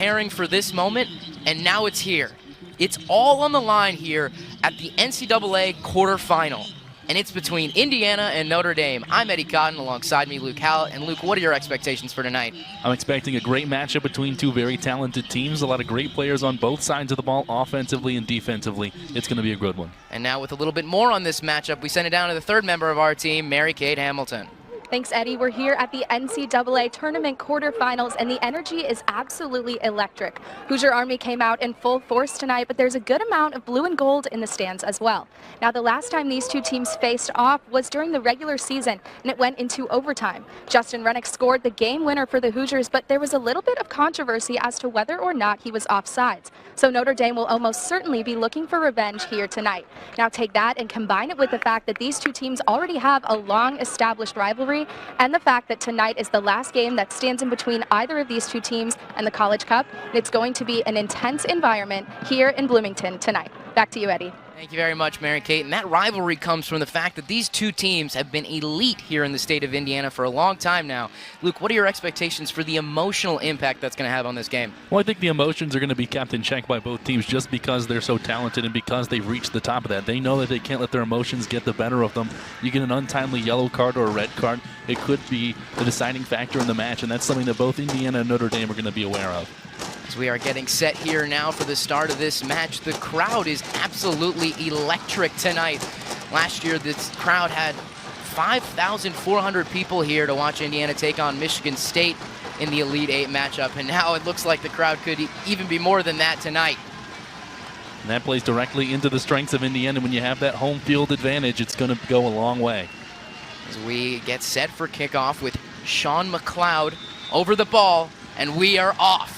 preparing for this moment, and now it's here. It's all on the line here at the NCAA quarterfinal, and it's between Indiana and Notre Dame. I'm Eddie Cotton, alongside me, Luke Hallett. And Luke, what are your expectations for tonight? I'm expecting a great matchup between two very talented teams. A lot of great players on both sides of the ball, offensively and defensively. It's going to be a good one. And now with a little bit more on this matchup, we send it down to the third member of our team, Mary-Kate Hamilton. Thanks, Eddie. We're here at the NCAA tournament quarterfinals, and the energy is absolutely electric. Hoosier Army came out in full force tonight, but there's a good amount of blue and gold in the stands as well. Now, the last time these two teams faced off was during the regular season, and it went into overtime. Justin Rennick scored the game winner for the Hoosiers, but there was a little bit of controversy as to whether or not he was offsides. So Notre Dame will almost certainly be looking for revenge here tonight. Now, take that and combine it with the fact that these two teams already have a long-established rivalry, and the fact that tonight is the last game that stands in between either of these two teams and the College Cup. It's going to be an intense environment here in Bloomington tonight. Back to you, Eddie. Thank you very much, Mary-Kate. And that rivalry comes from the fact that these two teams have been elite here in the state of Indiana for a long time now. Luke, what are your expectations for the emotional impact that's going to have on this game? Well, I think the emotions are going to be kept in check by both teams just because they're so talented and because they've reached the top of that. They know that they can't let their emotions get the better of them. You get an untimely yellow card or a red card, it could be the deciding factor in the match, and that's something that both Indiana and Notre Dame are going to be aware of. As we are getting set here now for the start of this match, the crowd is absolutely electric tonight. Last year, this crowd had 5,400 people here to watch Indiana take on Michigan State in the Elite Eight matchup, and now it looks like the crowd could even be more than that tonight. And that plays directly into the strengths of Indiana. When you have that home field advantage, it's going to go a long way. As we get set for kickoff with Sean McLeod over the ball, and we are off.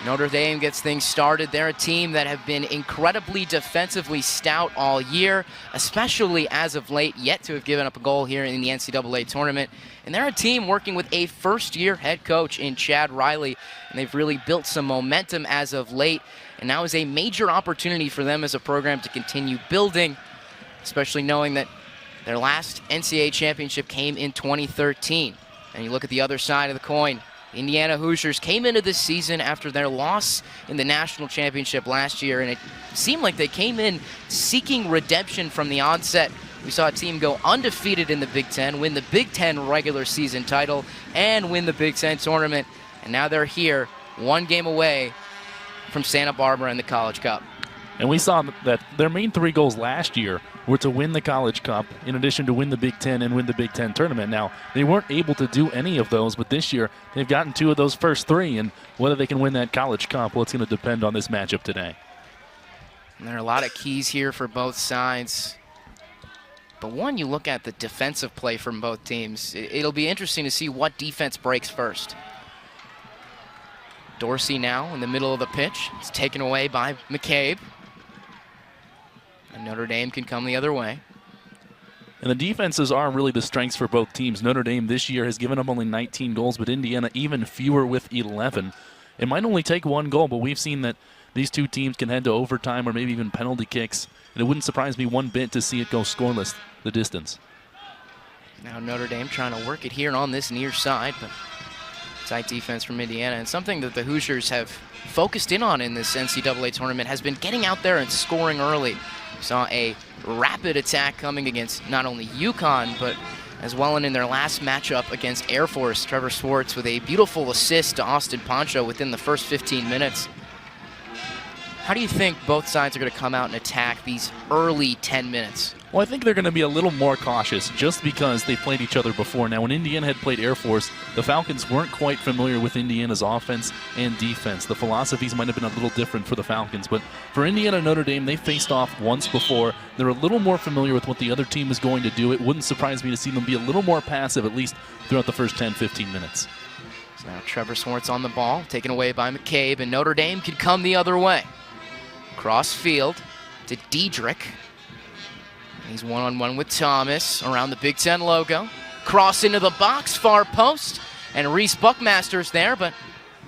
Notre Dame gets things started. They're a team that have been incredibly defensively stout all year, especially as of late, yet to have given up a goal here in the NCAA tournament. And they're a team working with a first-year head coach in Chad Riley, and they've really built some momentum as of late. And now is a major opportunity for them as a program to continue building, especially knowing that their last NCAA championship came in 2013. And you look at the other side of the coin. Indiana Hoosiers came into this season after their loss in the national championship last year, and it seemed like they came in seeking redemption from the onset. We saw a team go undefeated in the Big Ten, win the Big Ten regular season title, and win the Big Ten tournament. And now they're here, one game away from Santa Barbara in the College Cup. And we saw that their main three goals last year were to win the College Cup, in addition to win the Big Ten and win the Big Ten tournament. Now, they weren't able to do any of those, but this year they've gotten two of those first three, and whether they can win that College Cup, well, it's going to depend on this matchup today. And there are a lot of keys here for both sides. But one, you look at the defensive play from both teams. It'll be interesting to see what defense breaks first. Dorsey now in the middle of the pitch. It's taken away by McCabe. And Notre Dame can come the other way. And the defenses are really the strengths for both teams. Notre Dame this year has given up only 19 goals, but Indiana even fewer with 11. It might only take one goal, but we've seen that these two teams can head to overtime or maybe even penalty kicks. And it wouldn't surprise me one bit to see it go scoreless the distance. Now Notre Dame trying to work it here on this near side, but tight defense from Indiana. And something that the Hoosiers have focused in on in this NCAA tournament has been getting out there and scoring early. We saw a rapid attack coming against not only UConn, but as well in their last matchup against Air Force. Trevor Swartz with a beautiful assist to Austin Poncho within the first 15 minutes. How do you think both sides are going to come out and attack these early 10 minutes? Well, I think they're going to be a little more cautious just because they've played each other before. Now, when Indiana had played Air Force, the Falcons weren't quite familiar with Indiana's offense and defense. The philosophies might have been a little different for the Falcons, but for Indiana and Notre Dame, they faced off once before. They're a little more familiar with what the other team is going to do. It wouldn't surprise me to see them be a little more passive, at least throughout the first 10-15 minutes. So now Trevor Swartz on the ball, taken away by McCabe, and Notre Dame could come the other way. Cross field to Diedrich. He's one-on-one with Thomas around the Big Ten logo. Cross into the box, far post, and Reese Buckmaster's there, but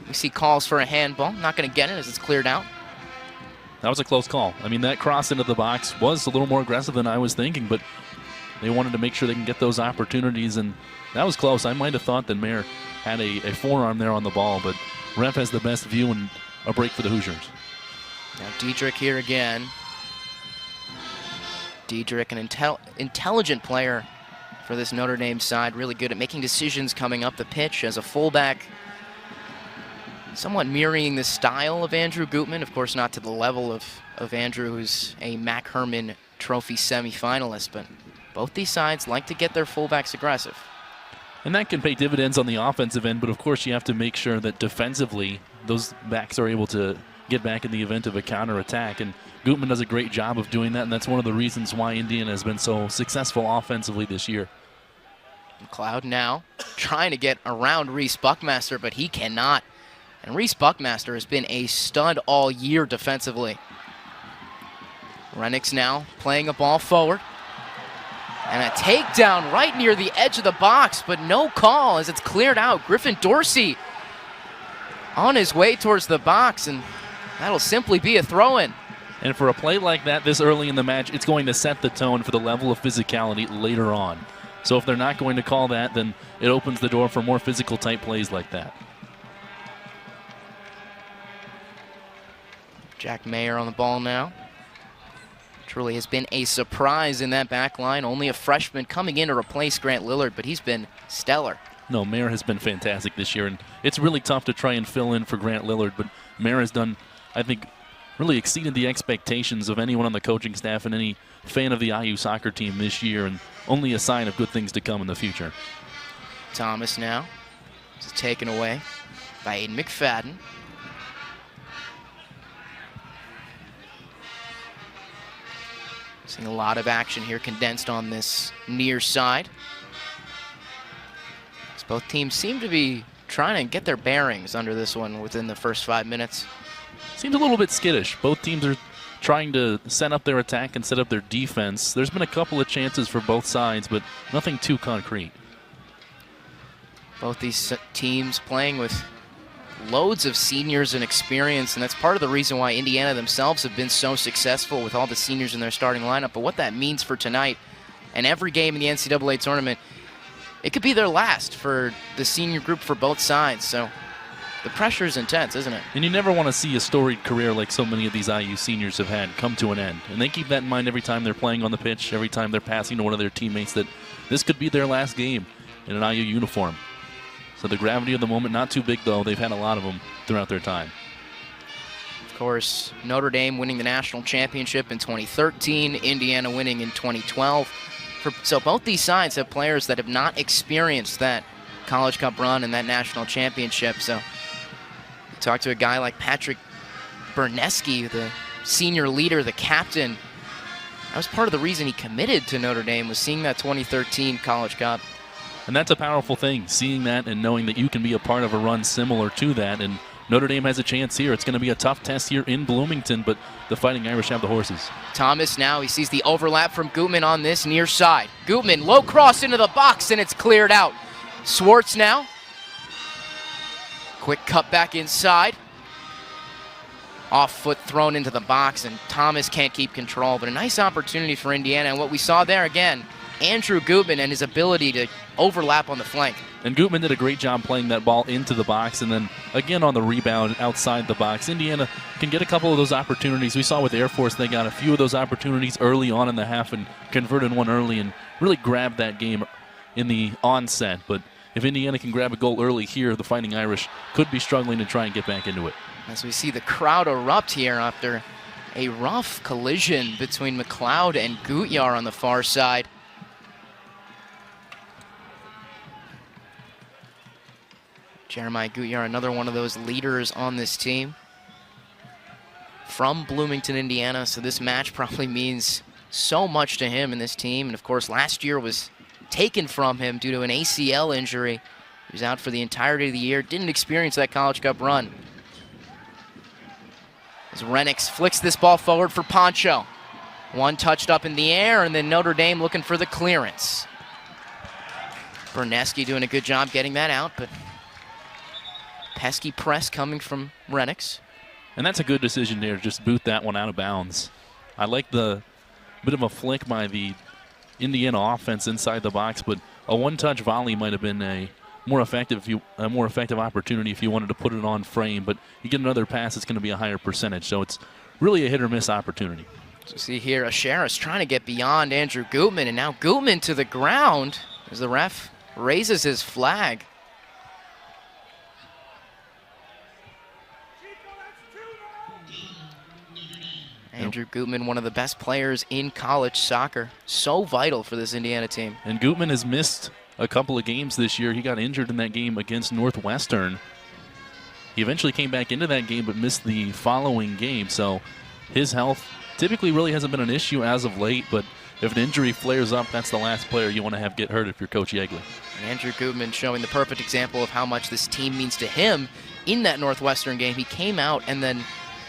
we see calls for a handball. Not going to get it as it's cleared out. That was a close call. I mean, that cross into the box was a little more aggressive than I was thinking, but they wanted to make sure they can get those opportunities, and that was close. I might have thought that Mayer had a forearm there on the ball, but ref has the best view and a break for the Hoosiers. Now Diedrich here again. Diedrich, an intelligent player for this Notre Dame side, really good at making decisions coming up the pitch as a fullback. Somewhat mirroring the style of Andrew Gutman, of course not to the level of Andrew, who's a Mac Hermann Trophy semifinalist, but both these sides like to get their fullbacks aggressive. And that can pay dividends on the offensive end, but of course you have to make sure that defensively those backs are able to get back in the event of a counterattack. And Gutman does a great job of doing that, and that's one of the reasons why Indiana has been so successful offensively this year. McLeod now trying to get around Reese Buckmaster, but he cannot. And Reese Buckmaster has been a stud all year defensively. Renix now playing a ball forward. And a takedown right near the edge of the box, but no call as it's cleared out. Griffin Dorsey on his way towards the box, and that'll simply be a throw-in. And for a play like that this early in the match, it's going to set the tone for the level of physicality later on. So if they're not going to call that, then it opens the door for more physical type plays like that. Jack Mayer on the ball now. Truly has been a surprise in that back line. Only a freshman coming in to replace Grant Lillard, but he's been stellar. No, Mayer has been fantastic this year, and it's really tough to try and fill in for Grant Lillard, but Mayer has done, I think, really exceeded the expectations of anyone on the coaching staff and any fan of the IU soccer team this year, and only a sign of good things to come in the future. Thomas now is taken away by Aiden McFadden. Seeing a lot of action here condensed on this near side. As both teams seem to be trying to get their bearings under this one within the first 5 minutes. Seems a little bit skittish. Both teams are trying to set up their attack and set up their defense. There's been a couple of chances for both sides, but nothing too concrete. Both these teams playing with loads of seniors and experience, and that's part of the reason why Indiana themselves have been so successful with all the seniors in their starting lineup. But what that means for tonight and every game in the NCAA tournament, it could be their last for the senior group for both sides. So the pressure is intense, isn't it? And you never want to see a storied career like so many of these IU seniors have had come to an end. And they keep that in mind every time they're playing on the pitch, every time they're passing to one of their teammates, that this could be their last game in an IU uniform. So the gravity of the moment, not too big though. They've had a lot of them throughout their time. Of course, Notre Dame winning the national championship in 2013, Indiana winning in 2012. So both these sides have players that have not experienced that College Cup run and that national championship. So you talk to a guy like Patrick Berneski, the senior leader, the captain. That was part of the reason he committed to Notre Dame, was seeing that 2013 College Cup. And that's a powerful thing, seeing that and knowing that you can be a part of a run similar to that. And Notre Dame has a chance here. It's going to be a tough test here in Bloomington, but the Fighting Irish have the horses. Thomas now, he sees the overlap from Gutman on this near side. Gutman, low cross into the box, and it's cleared out. Swartz now. Quick cut back inside. Off foot thrown into the box, and Thomas can't keep control. But a nice opportunity for Indiana, and what we saw there again, Andrew Gutman and his ability to overlap on the flank. And Gutman did a great job playing that ball into the box, and then again on the rebound outside the box. Indiana can get a couple of those opportunities. We saw with Air Force they got a few of those opportunities early on in the half and converted one early and really grabbed that game in the onset. But if Indiana can grab a goal early here, the Fighting Irish could be struggling to try and get back into it. As we see the crowd erupt here after a rough collision between McLeod and Gutyar on the far side. Jeremiah Gutyar, another one of those leaders on this team from Bloomington, Indiana. So this match probably means so much to him and this team. And of course, last year was taken from him due to an ACL injury. He was out for the entirety of the year, didn't experience that College Cup run. As Renix flicks this ball forward for Poncho. One touched up in the air, and then Notre Dame looking for the clearance. Berneski doing a good job getting that out, but pesky press coming from Renix. And that's a good decision there, just boot that one out of bounds. I like the bit of a flick by the Indiana offense inside the box, but a one-touch volley might have been a more effective opportunity if you wanted to put it on frame, but you get another pass, it's going to be a higher percentage. So it's really a hit or miss opportunity. So see here, Asheris trying to get beyond Andrew Gutman, and now Gutman to the ground as the ref raises his flag. Andrew Gutman, one of the best players in college soccer. So vital for this Indiana team. And Gutman has missed a couple of games this year. He got injured in that game against Northwestern. He eventually came back into that game but missed the following game. So his health typically really hasn't been an issue as of late, but if an injury flares up, that's the last player you want to have get hurt if you're Coach Yeagley. And Andrew Gutman showing the perfect example of how much this team means to him in that Northwestern game. He came out, and then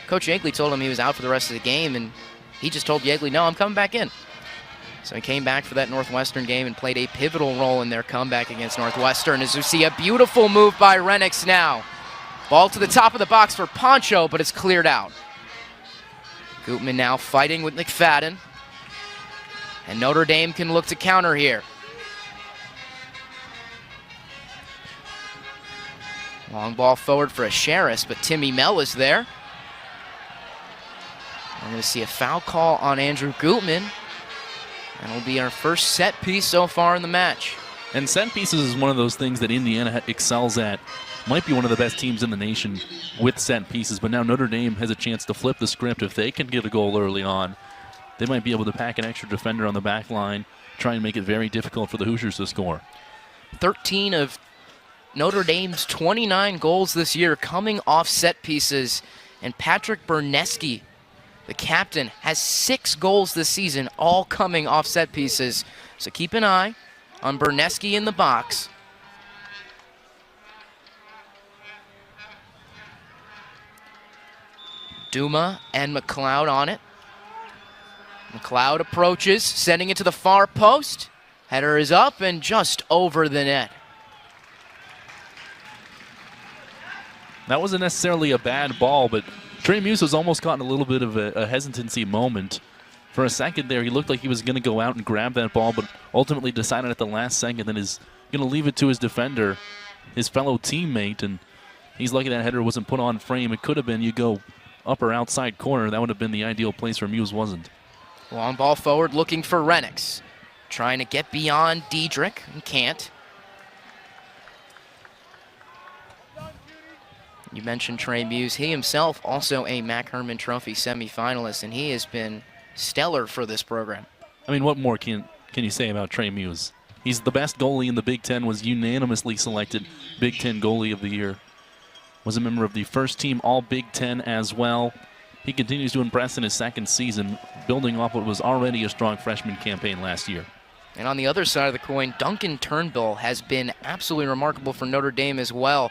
Coach Yeagley told him he was out for the rest of the game, and he just told Yeagley, no, I'm coming back in. So he came back for that Northwestern game and played a pivotal role in their comeback against Northwestern. As you see, a beautiful move by Renix now. Ball to the top of the box for Poncho, but it's cleared out. Gutman now fighting with McFadden. And Notre Dame can look to counter here. Long ball forward for Asheris, but Timmy Mell is there. We're going to see a foul call on Andrew Gutman. And it'll be our first set piece so far in the match. And set pieces is one of those things that Indiana excels at. Might be one of the best teams in the nation with set pieces, but now Notre Dame has a chance to flip the script. If they can get a goal early on, they might be able to pack an extra defender on the back line, try and make it very difficult for the Hoosiers to score. 13 of Notre Dame's 29 goals this year coming off set pieces. And Patrick Berneski, the captain, has 6 goals this season, all coming off set pieces. So keep an eye on Berneski in the box. Duma and McLeod on it. McLeod approaches, sending it to the far post. Header is up and just over the net. That wasn't necessarily a bad ball, but Trey Muse was almost caught in a little bit of a hesitancy moment. For a second there, he looked like he was going to go out and grab that ball, but ultimately decided at the last second that he's going to leave it to his defender, his fellow teammate, and he's lucky that header wasn't put on frame. It could have been you go up or outside corner. That would have been the ideal place where Muse wasn't. Long ball forward looking for Renix. Trying to get beyond Diedrich and can't. You mentioned Trey Muse. He himself also a Mack Hermann Trophy semifinalist, and he has been stellar for this program. I mean, what more can you say about Trey Muse? He's the best goalie in the Big Ten, was unanimously selected Big Ten Goalie of the Year. Was a member of the first team All-Big Ten as well. He continues to impress in his second season, building off what was already a strong freshman campaign last year. And on the other side of the coin, Duncan Turnbull has been absolutely remarkable for Notre Dame as well.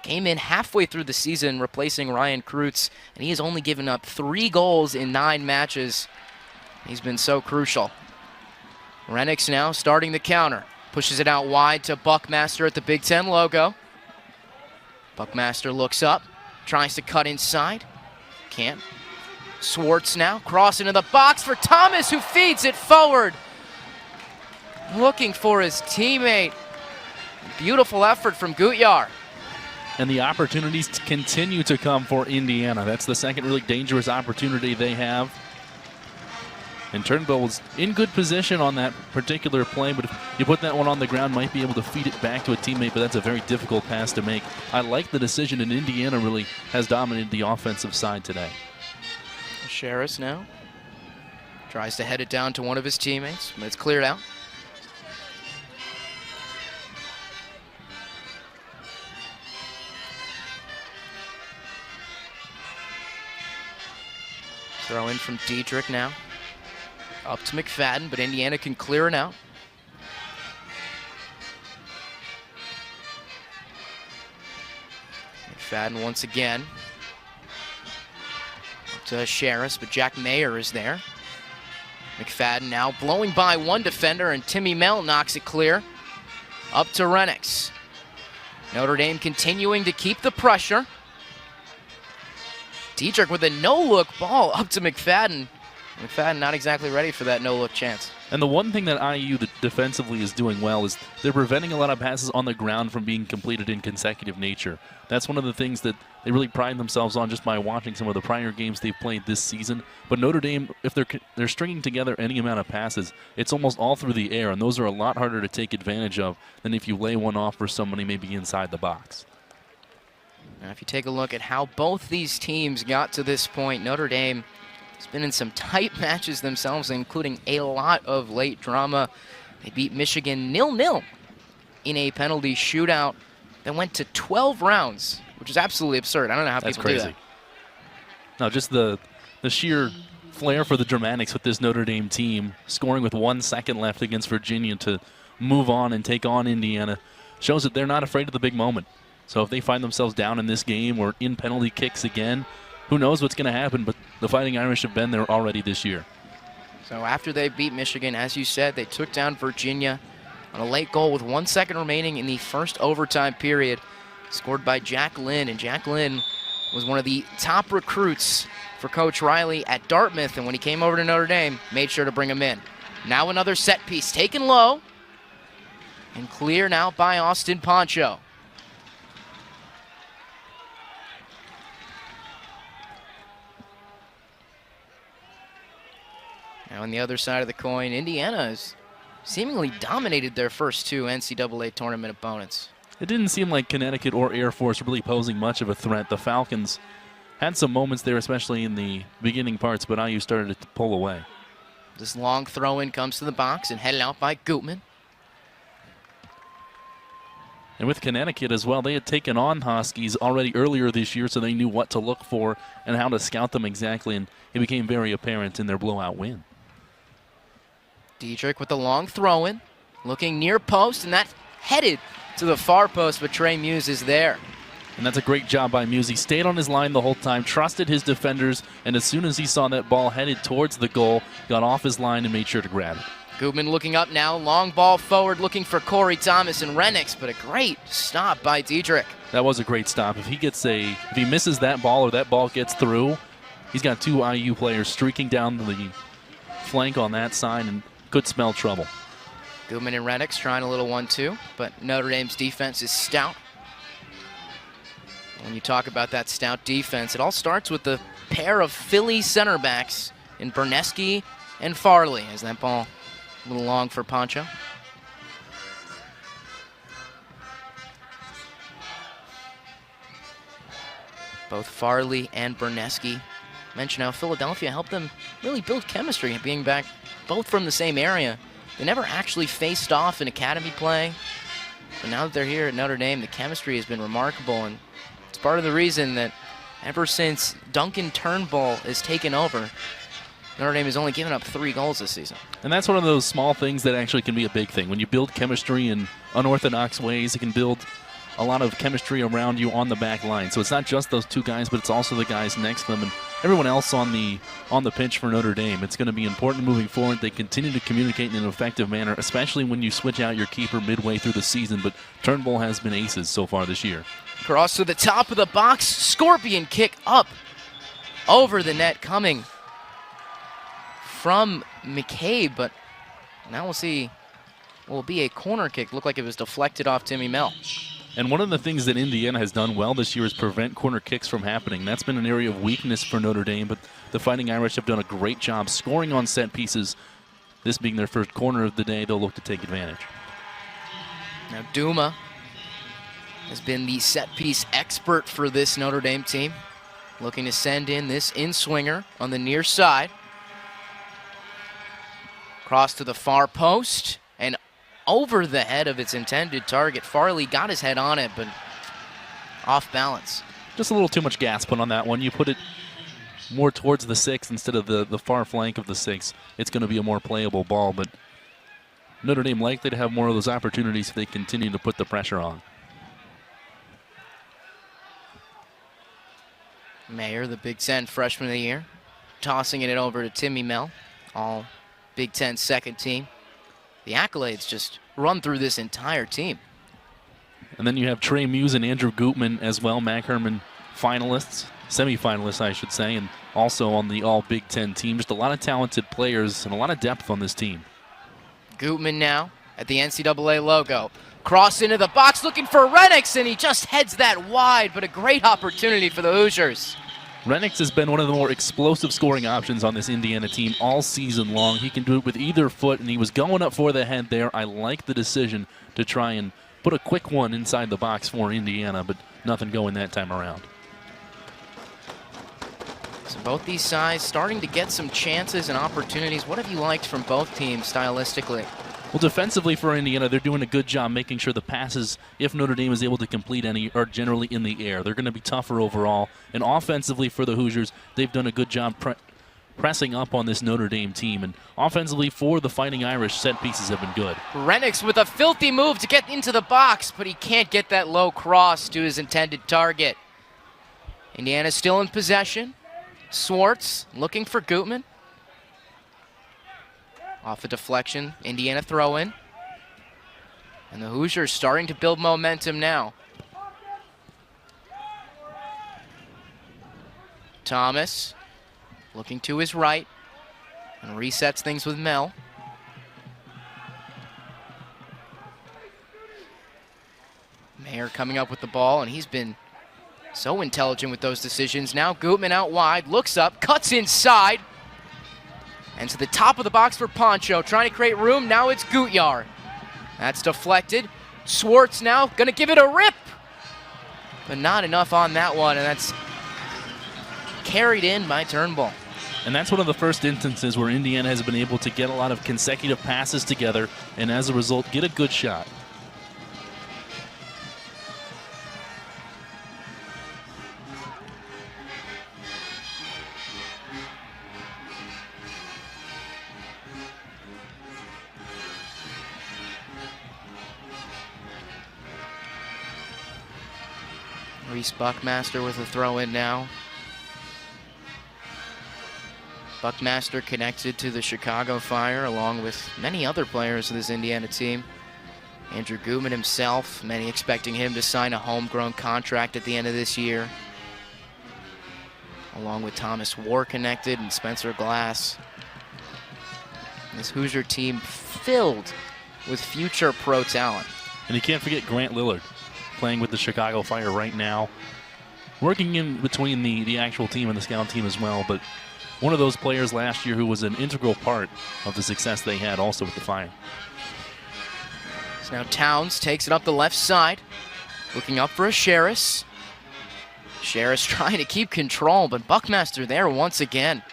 Came in halfway through the season replacing Ryan Kreutz, and he has only given up 3 goals in 9 matches. He's been so crucial. Renix now starting the counter. Pushes it out wide to Buckmaster at the Big Ten logo. Buckmaster looks up, tries to cut inside. Can't. Swartz now, cross into the box for Thomas, who feeds it forward. Looking for his teammate. Beautiful effort from Gutyar. And the opportunities continue to come for Indiana. That's the second really dangerous opportunity they have. And Turnbull was in good position on that particular play, but if you put that one on the ground, might be able to feed it back to a teammate, but that's a very difficult pass to make. I like the decision, and Indiana really has dominated the offensive side today. Asheris now tries to head it down to one of his teammates, but it's cleared out. Throw in from Diedrich now. Up to McFadden, but Indiana can clear it out. McFadden once again. Up to Asheris, but Jack Mayer is there. McFadden now blowing by one defender, and Timmy Mell knocks it clear. Up to Renix. Notre Dame continuing to keep the pressure. Diedrich with a no-look ball up to McFadden. McFadden not exactly ready for that no-look chance. And the one thing that IU that defensively is doing well is they're preventing a lot of passes on the ground from being completed in consecutive nature. That's one of the things that they really pride themselves on just by watching some of the prior games they've played this season. But Notre Dame, if they're stringing together any amount of passes, it's almost all through the air, and those are a lot harder to take advantage of than if you lay one off for somebody maybe inside the box. Now, if you take a look at how both these teams got to this point, Notre Dame has been in some tight matches themselves, including a lot of late drama. They beat Michigan 0-0 in a penalty shootout that went to 12 rounds, which is absolutely absurd. I don't know how people do that. No, just the sheer flair for the dramatics with this Notre Dame team, scoring with 1 second left against Virginia to move on and take on Indiana, shows that they're not afraid of the big moment. So if they find themselves down in this game or in penalty kicks again, who knows what's going to happen, but the Fighting Irish have been there already this year. So after they beat Michigan, as you said, they took down Virginia on a late goal with 1 second remaining in the first overtime period, scored by Jack Lynn. And Jack Lynn was one of the top recruits for Coach Riley at Dartmouth, and when he came over to Notre Dame, made sure to bring him in. Now another set piece taken low and clear now by Austin Poncho. Now on the other side of the coin, Indiana has seemingly dominated their first 2 NCAA tournament opponents. It didn't seem like Connecticut or Air Force really posing much of a threat. The Falcons had some moments there, especially in the beginning parts, but IU started to pull away. This long throw-in comes to the box and headed out by Gutman. And with Connecticut as well, they had taken on Huskies already earlier this year, so they knew what to look for and how to scout them exactly, and it became very apparent in their blowout win. Dietrich with the long throw-in, looking near post, and that headed to the far post, but Trey Muse is there. And that's a great job by Muse. He stayed on his line the whole time, trusted his defenders, and as soon as he saw that ball headed towards the goal, got off his line and made sure to grab it. Gutman looking up now, long ball forward, looking for Corey Thomas and Renix, but a great stop by Dietrich. That was a great stop. If he misses that ball or that ball gets through, he's got 2 IU players streaking down the flank on that side and could smell trouble. Gutman and Renix trying a little 1-2, but Notre Dame's defense is stout. When you talk about that stout defense, it all starts with the pair of Philly center backs in Berneski and Farley, as that ball a little long for Poncho. Both Farley and Berneski mentioned how Philadelphia helped them really build chemistry, being back both from the same area. They never actually faced off in academy play, but now that they're here at Notre Dame, the chemistry has been remarkable, and it's part of the reason that ever since Duncan Turnbull has taken over, Notre Dame has only given up 3 goals this season. And that's one of those small things that actually can be a big thing. When you build chemistry in unorthodox ways, it can build a lot of chemistry around you on the back line. So it's not just those 2 guys, but it's also the guys next to them and everyone else on the pitch for Notre Dame. It's going to be important moving forward. They continue to communicate in an effective manner, especially when you switch out your keeper midway through the season. But Turnbull has been aces so far this year. Cross to the top of the box. Scorpion kick up over the net coming from McCabe, but now we'll see. Will be a corner kick. Looked like it was deflected off Timmy Mell. And one of the things that Indiana has done well this year is prevent corner kicks from happening. That's been an area of weakness for Notre Dame, but the Fighting Irish have done a great job scoring on set pieces. This being their first corner of the day, they'll look to take advantage. Now Duma has been the set piece expert for this Notre Dame team. Looking to send in this in-swinger on the near side. Cross to the far post and over the head of its intended target. Farley got his head on it, but off balance. Just a little too much gas put on that one. You put it more towards the 6 instead of the far flank of the 6. It's going to be a more playable ball, but Notre Dame likely to have more of those opportunities if they continue to put the pressure on. Mayer, the Big Ten freshman of the year, tossing it over to Timmy Mell, all Big Ten second team. The accolades just run through this entire team. And then you have Trey Muse and Andrew Gutman as well, Mac Herman finalists, semifinalists I should say, and also on the all Big Ten team. Just a lot of talented players and a lot of depth on this team. Gutman now at the NCAA logo. Cross into the box looking for Renix, and he just heads that wide, but a great opportunity for the Hoosiers. Renix has been one of the more explosive scoring options on this Indiana team all season long. He can do it with either foot, and he was going up for the head there. I like the decision to try and put a quick one inside the box for Indiana, but nothing going that time around. So both these sides starting to get some chances and opportunities. What have you liked from both teams stylistically? Well, defensively for Indiana, they're doing a good job making sure the passes, if Notre Dame is able to complete any, are generally in the air. They're going to be tougher overall. And offensively for the Hoosiers, they've done a good job pressing up on this Notre Dame team. And offensively for the Fighting Irish, set pieces have been good. Renix with a filthy move to get into the box, but he can't get that low cross to his intended target. Indiana's still in possession. Swartz looking for Gutman. Off a deflection, Indiana throw in. And the Hoosiers starting to build momentum now. Thomas looking to his right and resets things with Mel. Mayer coming up with the ball, and he's been so intelligent with those decisions. Now Gutman out wide, looks up, cuts inside. And to the top of the box for Poncho, trying to create room. Now it's Gutyar. That's deflected. Swartz now gonna give it a rip. But not enough on that one, and that's carried in by Turnbull. And that's one of the first instances where Indiana has been able to get a lot of consecutive passes together, and as a result, get a good shot. Reese Buckmaster with a throw in now. Buckmaster connected to the Chicago Fire along with many other players of this Indiana team. Andrew Gutman himself, many expecting him to sign a homegrown contract at the end of this year. Along with Thomas War connected and Spencer Glass. This Hoosier team filled with future pro talent. And you can't forget Grant Lillard, playing with the Chicago Fire right now. Working in between the actual team and the scout team as well, but one of those players last year who was an integral part of the success they had also with the Fire. So now Towns takes it up the left side, looking up for a Sherris. Sherris trying to keep control, but Buckmaster there once again.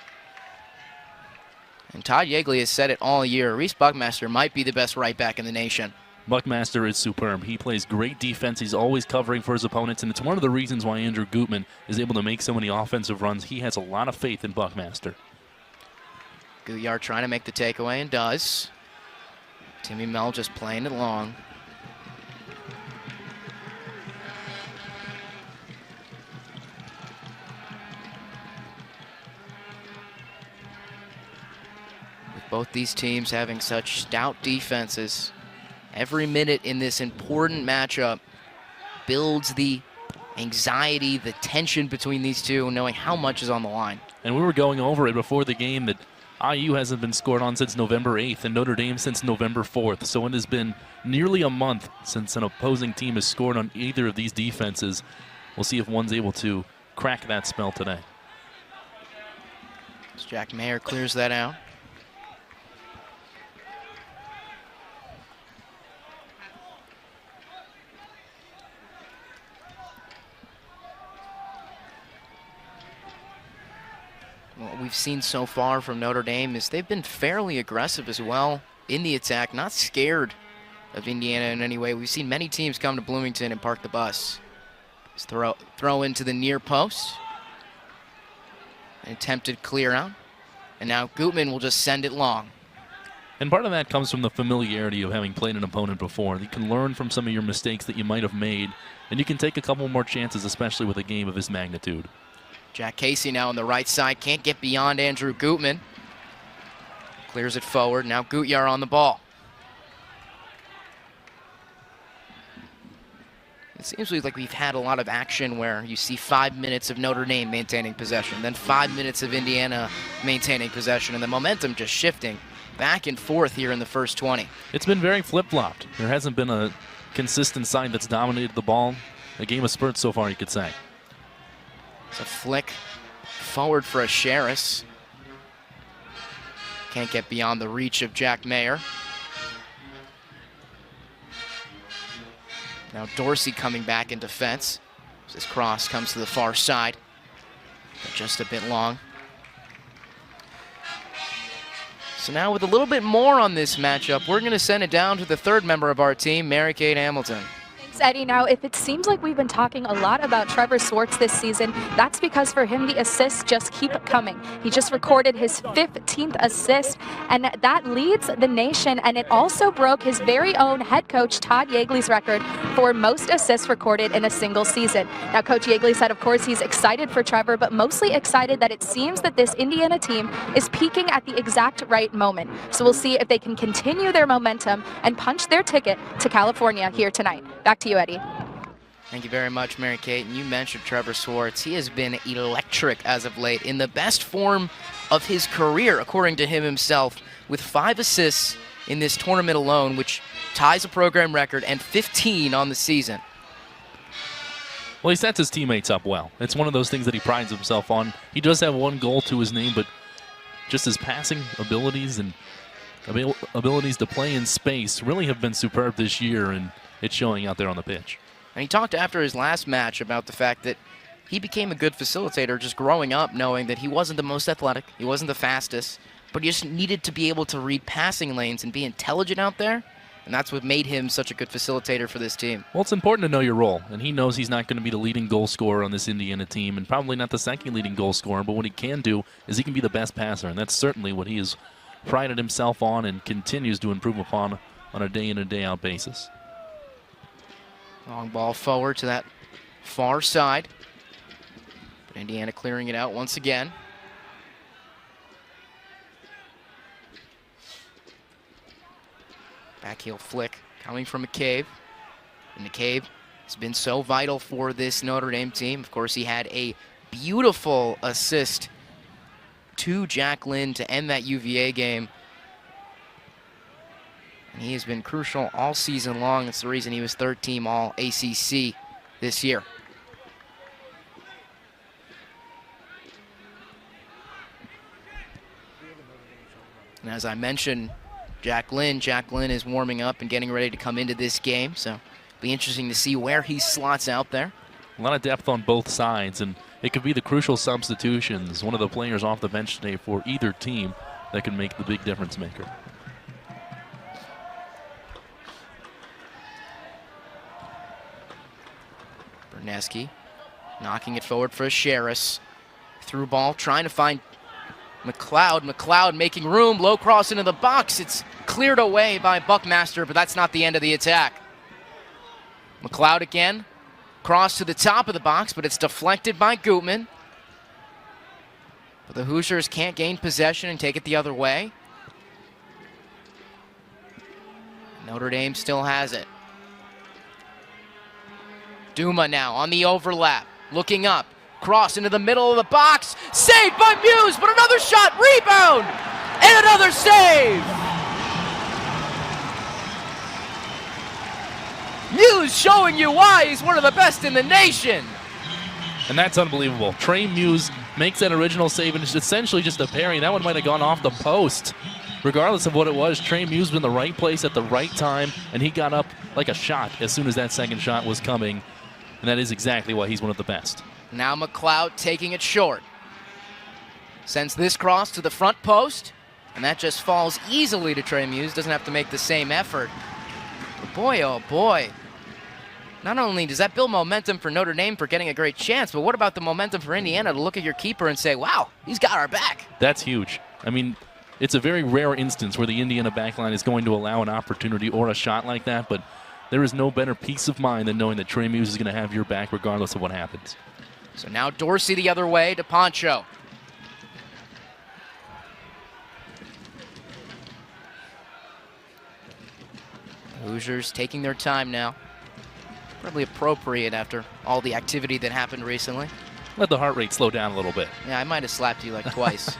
And Todd Yeagley has said it all year. Reese Buckmaster might be the best right back in the nation. Buckmaster is superb. He plays great defense. He's always covering for his opponents, and it's one of the reasons why Andrew Gutman is able to make so many offensive runs. He has a lot of faith in Buckmaster. Gutyar trying to make the takeaway and does. Timmy Mel just playing it long. With both these teams having such stout defenses, every minute in this important matchup builds the anxiety, the tension between these two, knowing how much is on the line. And we were going over it before the game that IU hasn't been scored on since November 8th and Notre Dame since November 4th. So it has been nearly a month since an opposing team has scored on either of these defenses. We'll see if one's able to crack that spell today. As Jack Mayer clears that out. What we've seen so far from Notre Dame is they've been fairly aggressive as well in the attack, not scared of Indiana in any way. We've seen many teams come to Bloomington and park the bus. Just throw into the near post. An attempted clear out. And now Gutman will just send it long. And part of that comes from the familiarity of having played an opponent before. You can learn from some of your mistakes that you might have made, and you can take a couple more chances, especially with a game of this magnitude. Jack Casey now on the right side, can't get beyond Andrew Gutman. Clears it forward, now Gutyar on the ball. It seems like we've had a lot of action where you see 5 minutes of Notre Dame maintaining possession, then 5 minutes of Indiana maintaining possession, and the momentum just shifting back and forth here in the first 20. It's been very flip-flopped. There hasn't been a consistent side that's dominated the ball. A game of spurts so far, you could say. It's a flick forward for a Sherris. Can't get beyond the reach of Jack Mayer. Now Dorsey coming back in defense. This cross comes to the far side, but just a bit long. So now with a little bit more on this matchup, we're going to send it down to the third member of our team, Mary-Kate Hamilton. Thanks, Eddie. Now, if it seems like we've been talking a lot about Trevor Swartz this season, that's because for him, the assists just keep coming. He just recorded his 15th assist, and that leads the nation, and it also broke his very own head coach, Todd Yeagley's record for most assists recorded in a single season. Now, Coach Yeagley said, of course, he's excited for Trevor, but mostly excited that it seems that this Indiana team is peaking at the exact right moment. So we'll see if they can continue their momentum and punch their ticket to California here tonight. Back to you, Eddie. Thank you very much, Mary-Kate. And you mentioned Trevor Swartz. He has been electric as of late, in the best form of his career, according to him himself, with 5 assists in this tournament alone, which ties a program record, and 15 on the season. Well, he sets his teammates up well. It's one of those things that he prides himself on. He does have one goal to his name, but just his passing abilities and abilities to play in space really have been superb this year, and it's showing out there on the pitch. And he talked after his last match about the fact that he became a good facilitator just growing up, knowing that he wasn't the most athletic, he wasn't the fastest, but he just needed to be able to read passing lanes and be intelligent out there, and that's what made him such a good facilitator for this team. Well, it's important to know your role, and he knows he's not going to be the leading goal scorer on this Indiana team, and probably not the second leading goal scorer, but what he can do is he can be the best passer, and that's certainly what he has prided himself on and continues to improve upon on a day-in and day-out basis. Long ball forward to that far side. But Indiana clearing it out once again. Backheel flick coming from McCabe. And McCabe has been so vital for this Notre Dame team. Of course, he had a beautiful assist to Jack Lynn to end that UVA game. And he has been crucial all season long. That's the reason he was third team all ACC this year. And as I mentioned, Jack Lynn is warming up and getting ready to come into this game. So it'll be interesting to see where he slots out there. A lot of depth on both sides, and it could be the crucial substitutions, one of the players off the bench today for either team that can make the big difference maker. Berneski knocking it forward for a Sherris. Through ball, trying to find McLeod. McLeod making room, low cross into the box. It's cleared away by Buckmaster, but that's not the end of the attack. McLeod again, cross to the top of the box, but it's deflected by Gutman. But the Hoosiers can't gain possession and take it the other way. Notre Dame still has it. Duma now on the overlap, looking up, cross into the middle of the box, saved by Muse, but another shot, rebound, and another save! Muse showing you why he's one of the best in the nation. And that's unbelievable. Trey Muse makes that original save, and it's essentially just a parry. That one might have gone off the post. Regardless of what it was, Trey Muse was in the right place at the right time, and he got up like a shot as soon as that second shot was coming. And that is exactly why he's one of the best. Now McLeod taking it short. Sends this cross to the front post, and that just falls easily to Trey Muse. Doesn't have to make the same effort. But boy, oh boy. Not only does that build momentum for Notre Dame for getting a great chance, but what about the momentum for Indiana to look at your keeper and say, wow, he's got our back. That's huge. I mean, it's a very rare instance where the Indiana backline is going to allow an opportunity or a shot like that, but there is no better peace of mind than knowing that Trey Muse is going to have your back regardless of what happens. So now Dorsey the other way to Poncho. Hoosiers taking their time now. Probably appropriate after all the activity that happened recently. Let the heart rate slow down a little bit. Yeah, I might have slapped you like twice.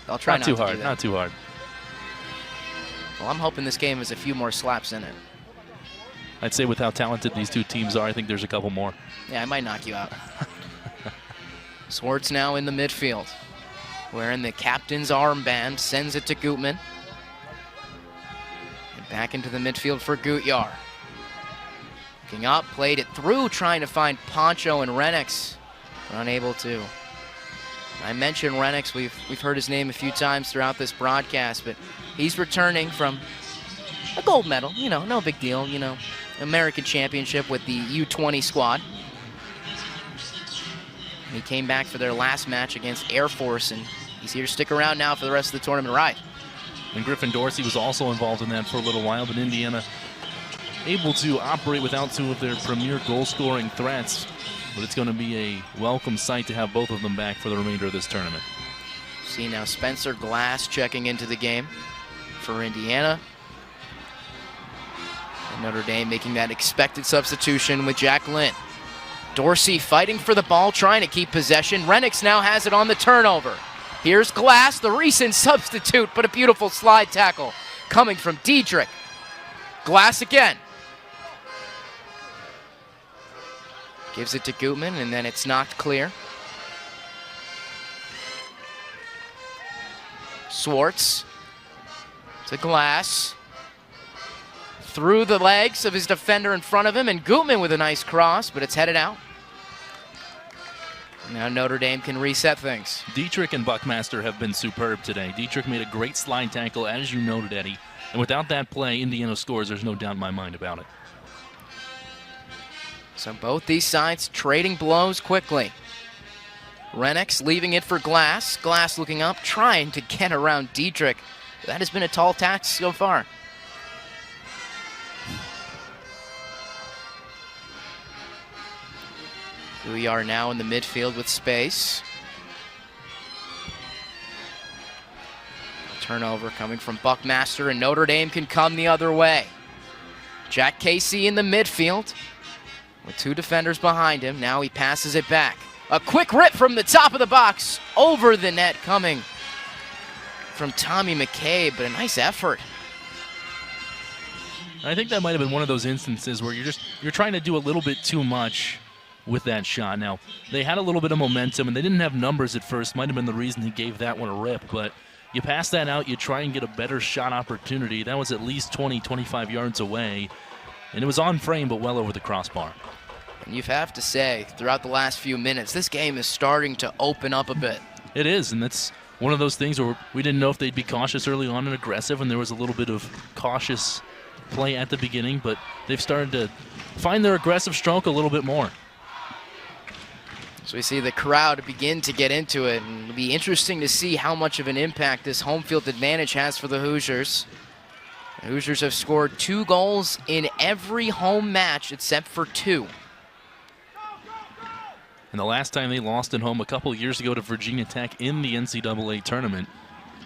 I'll try not too to hard, do that. not too hard. Well, I'm hoping this game has a few more slaps in it. I'd say with how talented these two teams are, I think there's a couple more. Yeah, I might knock you out. Swartz now in the midfield, wearing the captain's armband, sends it to Gutman. And back into the midfield for Gutjahr. Looking up, played it through, trying to find Poncho and Renix, but unable to. I mentioned Renix, we've heard his name a few times throughout this broadcast, but he's returning from a gold medal, no big deal, American Championship with the U20 squad. And he came back for their last match against Air Force, and he's here to stick around now for the rest of the tournament ride. And Griffin Dorsey was also involved in that for a little while, but Indiana able to operate without two of their premier goal-scoring threats. But it's going to be a welcome sight to have both of them back for the remainder of this tournament. See now Spencer Glass checking into the game for Indiana. And Notre Dame making that expected substitution with Jack Lynn. Dorsey fighting for the ball, trying to keep possession. Renix now has it on the turnover. Here's Glass, the recent substitute, but a beautiful slide tackle coming from Diedrich. Glass again. Gives it to Gutman, and then it's knocked clear. Swartz to Glass. Through the legs of his defender in front of him, and Gutman with a nice cross, but it's headed out. Now Notre Dame can reset things. Dietrich and Buckmaster have been superb today. Dietrich made a great slide tackle, as you noted, Eddie. And without that play, Indiana scores. There's no doubt in my mind about it. So both these sides trading blows quickly. Renix leaving it for Glass. Glass looking up, trying to get around Diedrich. That has been a tall task so far. We are now in the midfield with space. Turnover coming from Buckmaster, and Notre Dame can come the other way. Jack Casey in the midfield with two defenders behind him. Now he passes it back. A quick rip from the top of the box over the net coming from Tommy McCabe, but a nice effort. I think that might have been one of those instances where you're trying to do a little bit too much with that shot. Now, they had a little bit of momentum, and they didn't have numbers at first. Might have been the reason he gave that one a rip, but you pass that out, you try and get a better shot opportunity. That was at least 20, 25 yards away, and it was on frame, but well over the crossbar. And you have to say, throughout the last few minutes, this game is starting to open up a bit. It is, and that's one of those things where we didn't know if they'd be cautious early on and aggressive, and there was a little bit of cautious play at the beginning, but they've started to find their aggressive stroke a little bit more. So we see the crowd begin to get into it, and it'll be interesting to see how much of an impact this home field advantage has for the Hoosiers. The Hoosiers have scored 2 goals in every home match except for 2. And the last time they lost at home a couple years ago to Virginia Tech in the NCAA tournament,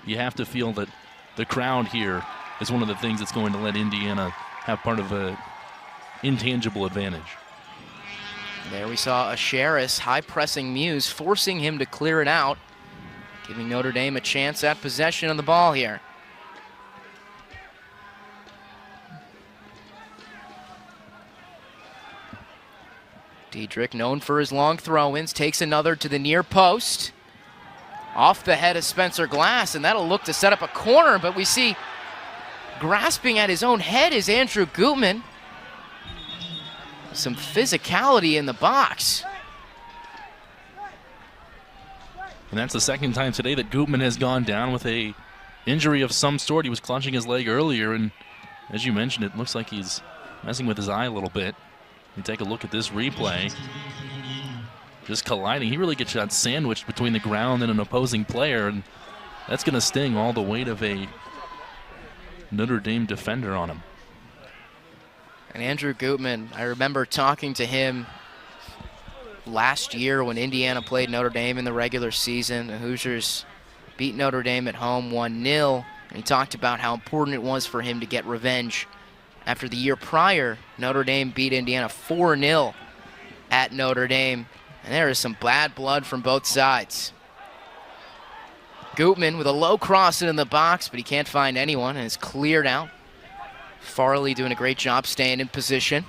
you have to feel that the crowd here is one of the things that's going to let Indiana have part of an intangible advantage. There we saw Asheris high-pressing Muse, forcing him to clear it out, giving Notre Dame a chance at possession of the ball here. Diedrich, known for his long throw-ins, takes another to the near post. Off the head of Spencer Glass, and that'll look to set up a corner, but we see grasping at his own head is Andrew Gutman. Some physicality in the box. And that's the second time today that Gutman has gone down with a injury of some sort. He was clutching his leg earlier, and as you mentioned, it looks like he's messing with his eye a little bit. You take a look at this replay. Just colliding. He really gets that sandwiched between the ground and an opposing player, and that's going to sting all the weight of a Notre Dame defender on him. And Andrew Gutman, I remember talking to him last year when Indiana played Notre Dame in the regular season. The Hoosiers beat Notre Dame at home 1-0. And he talked about how important it was for him to get revenge. After the year prior, Notre Dame beat Indiana 4-0 at Notre Dame. And there is some bad blood from both sides. Gutman with a low cross in the box, but he can't find anyone, and it's cleared out. Farley doing a great job staying in position.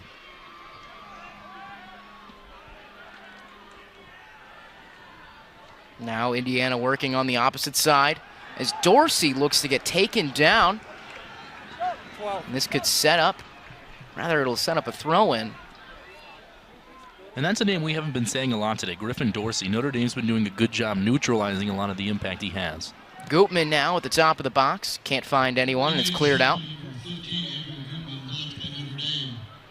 Now Indiana working on the opposite side as Dorsey looks to get taken down. And this could set up, rather it'll set up a throw-in. And that's a name we haven't been saying a lot today, Griffin Dorsey. Notre Dame's been doing a good job neutralizing a lot of the impact he has. Gutman now at the top of the box. Can't find anyone, and it's cleared out.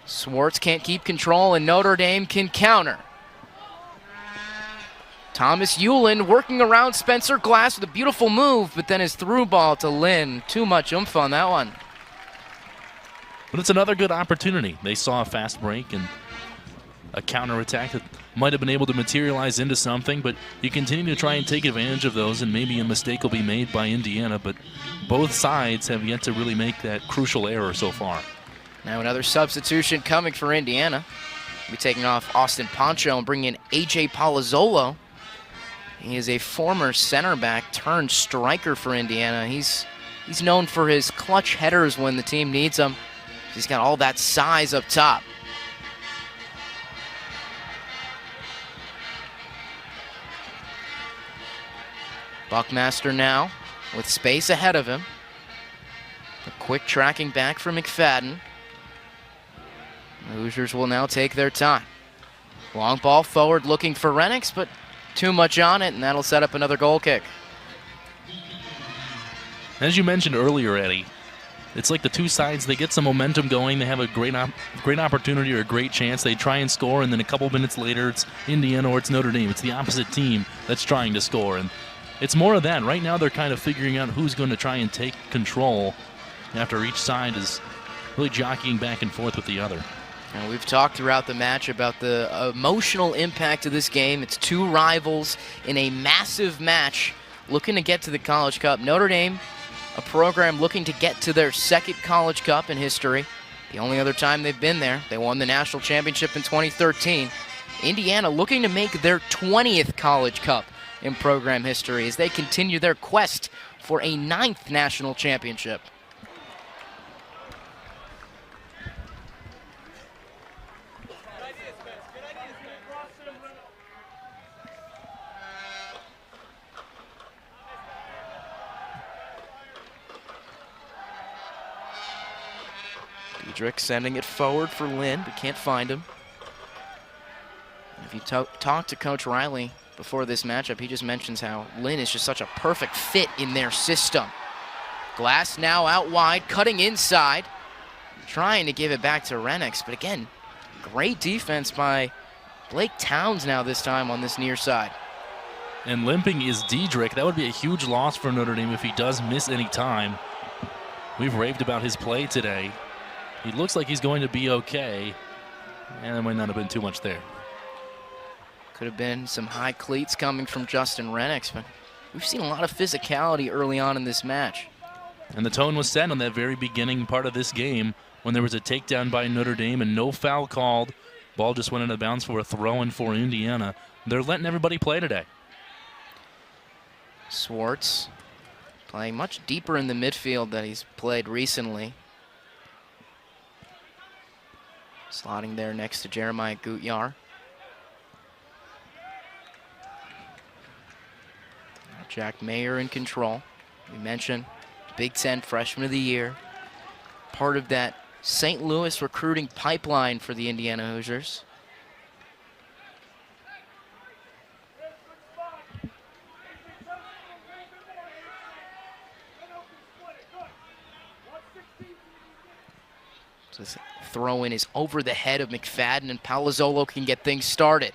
Swartz can't keep control, and Notre Dame can counter. Thomas Hewlin working around Spencer Glass with a beautiful move, but then his through ball to Lynn. Too much oomph on that one. But it's another good opportunity. They saw a fast break and a counterattack that might have been able to materialize into something, but you continue to try and take advantage of those, and maybe a mistake will be made by Indiana, but both sides have yet to really make that crucial error so far. Now another substitution coming for Indiana. We'll be taking off Austin Poncho and bringing in A.J. Palazzolo. He is a former center back turned striker for Indiana. He's known for his clutch headers when the team needs him. He's got all that size up top. Buckmaster now with space ahead of him. A quick tracking back from McFadden. The Hoosiers will now take their time. Long ball forward looking for Renix, but too much on it, and that'll set up another goal kick. As you mentioned earlier, Eddie, it's like the two sides, they get some momentum going, they have a great opportunity or a great chance, they try and score, and then a couple minutes later it's Indiana or it's Notre Dame. It's the opposite team that's trying to score, and it's more of that. Right now they're kind of figuring out who's going to try and take control after each side is really jockeying back and forth with the other. And we've talked throughout the match about the emotional impact of this game. It's two rivals in a massive match looking to get to the College Cup. Notre Dame, a program looking to get to their second College Cup in history. The only other time they've been there, they won the national championship in 2013. Indiana looking to make their 20th College Cup in program history as they continue their quest for a 9th national championship. Diedrich sending it forward for Lynn, but can't find him. If you talk to Coach Riley before this matchup, he just mentions how Lynn is just such a perfect fit in their system. Glass now out wide, cutting inside, trying to give it back to Renix, but again, great defense by Blake Towns now this time on this near side. And limping is Diedrich. That would be a huge loss for Notre Dame if he does miss any time. We've raved about his play today. He looks like he's going to be okay, and there might not have been too much there. Could have been some high cleats coming from Justin Renix, but we've seen a lot of physicality early on in this match. And the tone was set on that very beginning part of this game when there was a takedown by Notre Dame and no foul called. Ball just went into bounds for a throw-in for Indiana. They're letting everybody play today. Swartz playing much deeper in the midfield than he's played recently. Slotting there next to Jeremiah Gutyar. Jack Mayer in control. We mentioned Big Ten Freshman of the Year. Part of that St. Louis recruiting pipeline for the Indiana Hoosiers. So this throw-in is over the head of McFadden, and Palazzolo can get things started.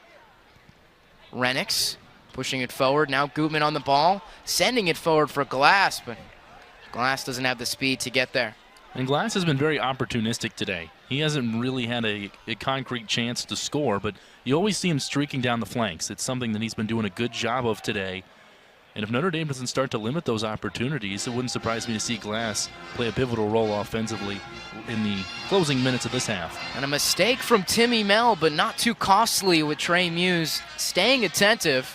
Renix pushing it forward. Now Gutman on the ball, sending it forward for Glass, but Glass doesn't have the speed to get there. And Glass has been very opportunistic today. He hasn't really had a concrete chance to score, but you always see him streaking down the flanks. It's something that he's been doing a good job of today. And if Notre Dame doesn't start to limit those opportunities, it wouldn't surprise me to see Glass play a pivotal role offensively in the closing minutes of this half. And a mistake from Timmy Mell, but not too costly with Trey Muse staying attentive.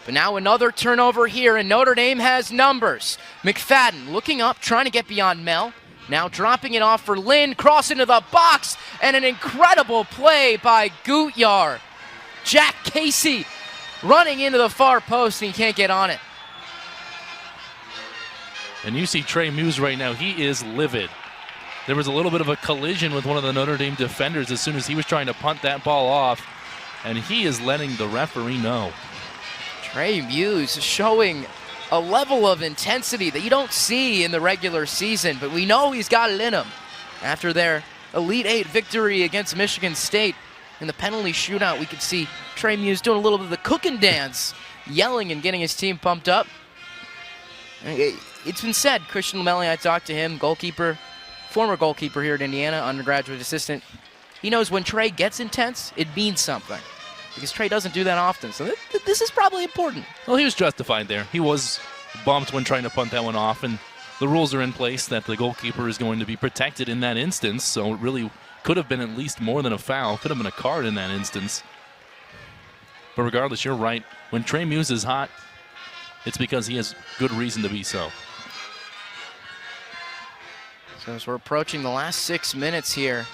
But now another turnover here, and Notre Dame has numbers. McFadden looking up, trying to get beyond Mel. Now dropping it off for Lynn, cross into the box, and an incredible play by Gutjahr. Jack Casey running into the far post, and he can't get on it. And you see Trey Muse right now, he is livid. There was a little bit of a collision with one of the Notre Dame defenders as soon as he was trying to punt that ball off, and he is letting the referee know. Trey Muse showing a level of intensity that you don't see in the regular season, but we know he's got it in him. After their Elite Eight victory against Michigan State in the penalty shootout, we could see Trey Muse doing a little bit of the cooking dance, yelling and getting his team pumped up. It's been said, Christian Lamelli, I talked to him, goalkeeper, former goalkeeper here at Indiana, undergraduate assistant. He knows when Trey gets intense, it means something, because Trey doesn't do that often. So this is probably important. Well, he was justified there. He was bumped when trying to punt that one off, and the rules are in place that the goalkeeper is going to be protected in that instance, so it really could have been at least more than a foul, could have been a card in that instance. But regardless, you're right. When Trey Muse is hot, it's because he has good reason to be so. So as we're approaching the last 6 minutes here,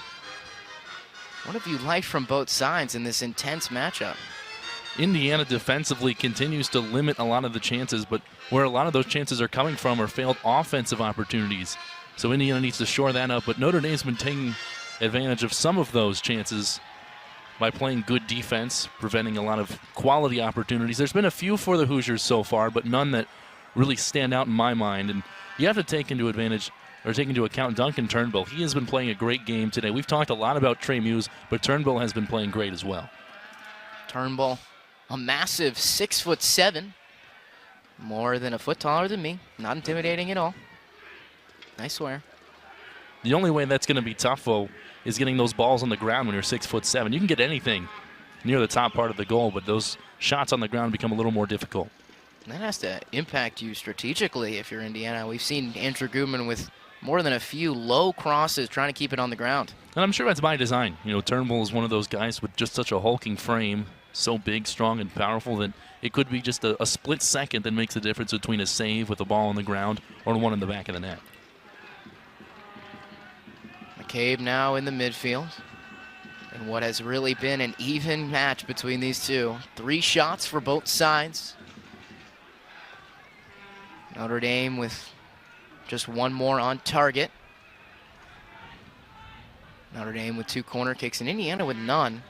what have you liked from both sides in this intense matchup? Indiana defensively continues to limit a lot of the chances, but where a lot of those chances are coming from are failed offensive opportunities. So Indiana needs to shore that up, but Notre Dame's been taking advantage of some of those chances by playing good defense, preventing a lot of quality opportunities. There's been a few for the Hoosiers so far, but none that really stand out in my mind. And you have to take into account Duncan Turnbull. He has been playing a great game today. We've talked a lot about Trey Muse, but Turnbull has been playing great as well. Turnbull, a massive 6'7", more than a foot taller than me. Not intimidating at all. I swear. The only way that's going to be tough, though, is getting those balls on the ground when you're 6'7". You can get anything near the top part of the goal, but those shots on the ground become a little more difficult. That has to impact you strategically if you're Indiana. We've seen Andrew Goodman with more than a few low crosses trying to keep it on the ground. And I'm sure that's by design. You know, Turnbull is one of those guys with just such a hulking frame, so big, strong, and powerful that it could be just a split second that makes the difference between a save with a ball on the ground or one in the back of the net. McCabe now in the midfield. And what has really been an even match between these two. 3 shots for both sides. Notre Dame with just 1 more on target. Notre Dame with 2 corner kicks and Indiana with none,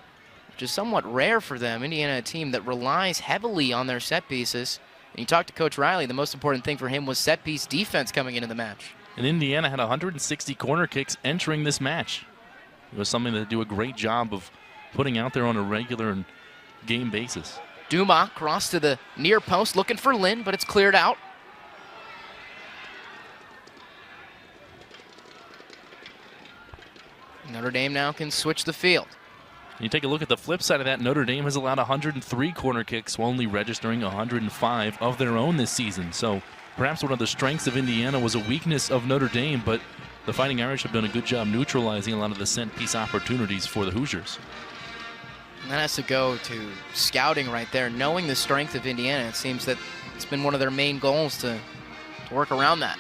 which is somewhat rare for them. Indiana, a team that relies heavily on their set pieces. And you talk to Coach Riley, the most important thing for him was set piece defense coming into the match. And Indiana had 160 corner kicks entering this match. It was something that they do a great job of putting out there on a regular and game basis. Dumas cross to the near post looking for Lynn, but it's cleared out. Notre Dame now can switch the field. You take a look at the flip side of that, Notre Dame has allowed 103 corner kicks while only registering 105 of their own this season. So perhaps one of the strengths of Indiana was a weakness of Notre Dame, but the Fighting Irish have done a good job neutralizing a lot of the set piece opportunities for the Hoosiers. And that has to go to scouting right there. Knowing the strength of Indiana, it seems that it's been one of their main goals to work around that.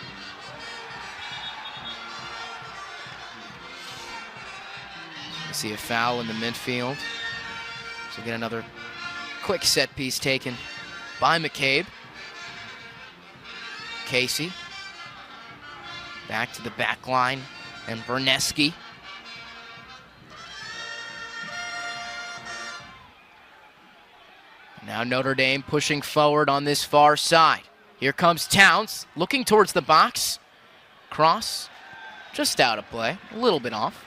We see a foul in the midfield. So get another quick set piece taken by McCabe. Casey. Back to the back line, and Berneski. Now Notre Dame pushing forward on this far side. Here comes Towns, looking towards the box. Cross, just out of play, a little bit off.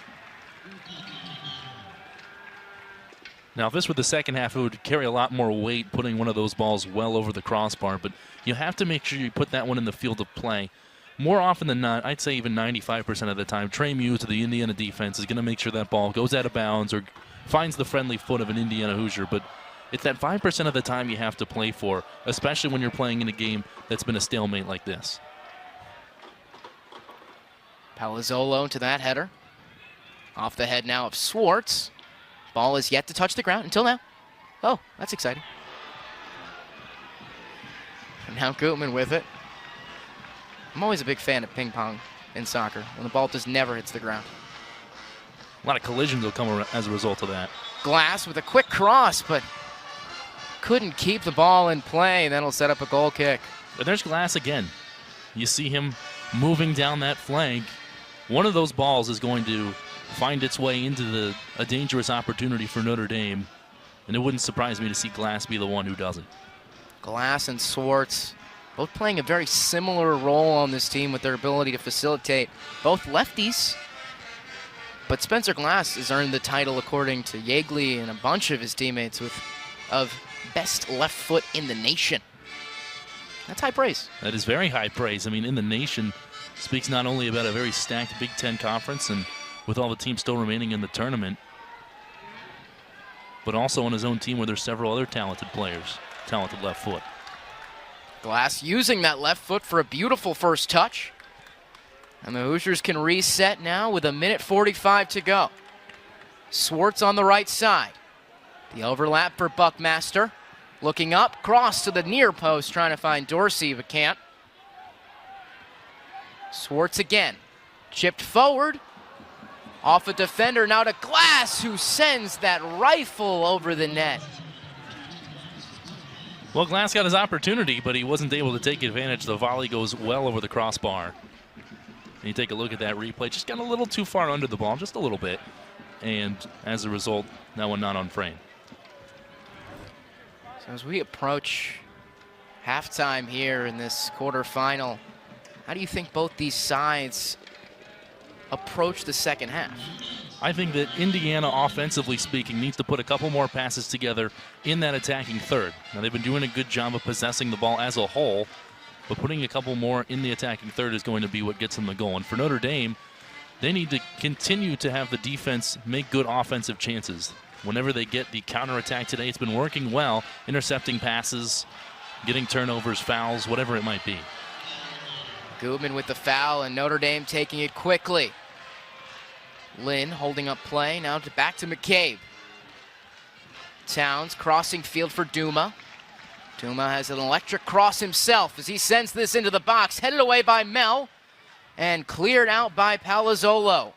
Now, if this were the second half, it would carry a lot more weight putting one of those balls well over the crossbar, but you have to make sure you put that one in the field of play. More often than not, I'd say even 95% of the time, Trey Muse of the Indiana defense is going to make sure that ball goes out of bounds or finds the friendly foot of an Indiana Hoosier. But it's that 5% of the time you have to play for, especially when you're playing in a game that's been a stalemate like this. Palazzolo to that header. Off the head now of Swartz. Ball is yet to touch the ground until now. Oh, that's exciting. And now Gutman with it. I'm always a big fan of ping pong in soccer, when the ball just never hits the ground. A lot of collisions will come as a result of that. Glass with a quick cross, but couldn't keep the ball in play. That'll set up a goal kick. But there's Glass again. You see him moving down that flank. One of those balls is going to find its way into a dangerous opportunity for Notre Dame, and it wouldn't surprise me to see Glass be the one who does it. Glass and Swartz both playing a very similar role on this team with their ability to facilitate, both lefties. But Spencer Glass has earned the title, according to Yeagley and a bunch of his teammates, of best left foot in the nation. That's high praise. That is very high praise. I mean, in the nation speaks not only about a very stacked Big Ten conference and with all the teams still remaining in the tournament, but also on his own team where there's several other talented players, talented left foot. Glass using that left foot for a beautiful first touch. And the Hoosiers can reset now with 1:45 to go. Swartz on the right side. The overlap for Buckmaster. Looking up, cross to the near post, trying to find Dorsey, but can't. Swartz again. Chipped forward. Off a defender, now to Glass, who sends that rifle over the net. Well, Glass got his opportunity, but he wasn't able to take advantage. The volley goes well over the crossbar. And you take a look at that replay, just got a little too far under the ball, just a little bit. And as a result, that one not on frame. So as we approach halftime here in this quarterfinal, how do you think both these sides approach the second half? I think that Indiana, offensively speaking, needs to put a couple more passes together in that attacking third. Now, they've been doing a good job of possessing the ball as a whole, but putting a couple more in the attacking third is going to be what gets them the goal. And for Notre Dame, they need to continue to have the defense make good offensive chances. Whenever they get the counterattack today, it's been working well, intercepting passes, getting turnovers, fouls, whatever it might be. Gutman with the foul, and Notre Dame taking it quickly. Lynn holding up play, now back to McCabe. Towns crossing field for Duma. Duma has an electric cross himself as he sends this into the box, headed away by Mel, and cleared out by Palazzolo.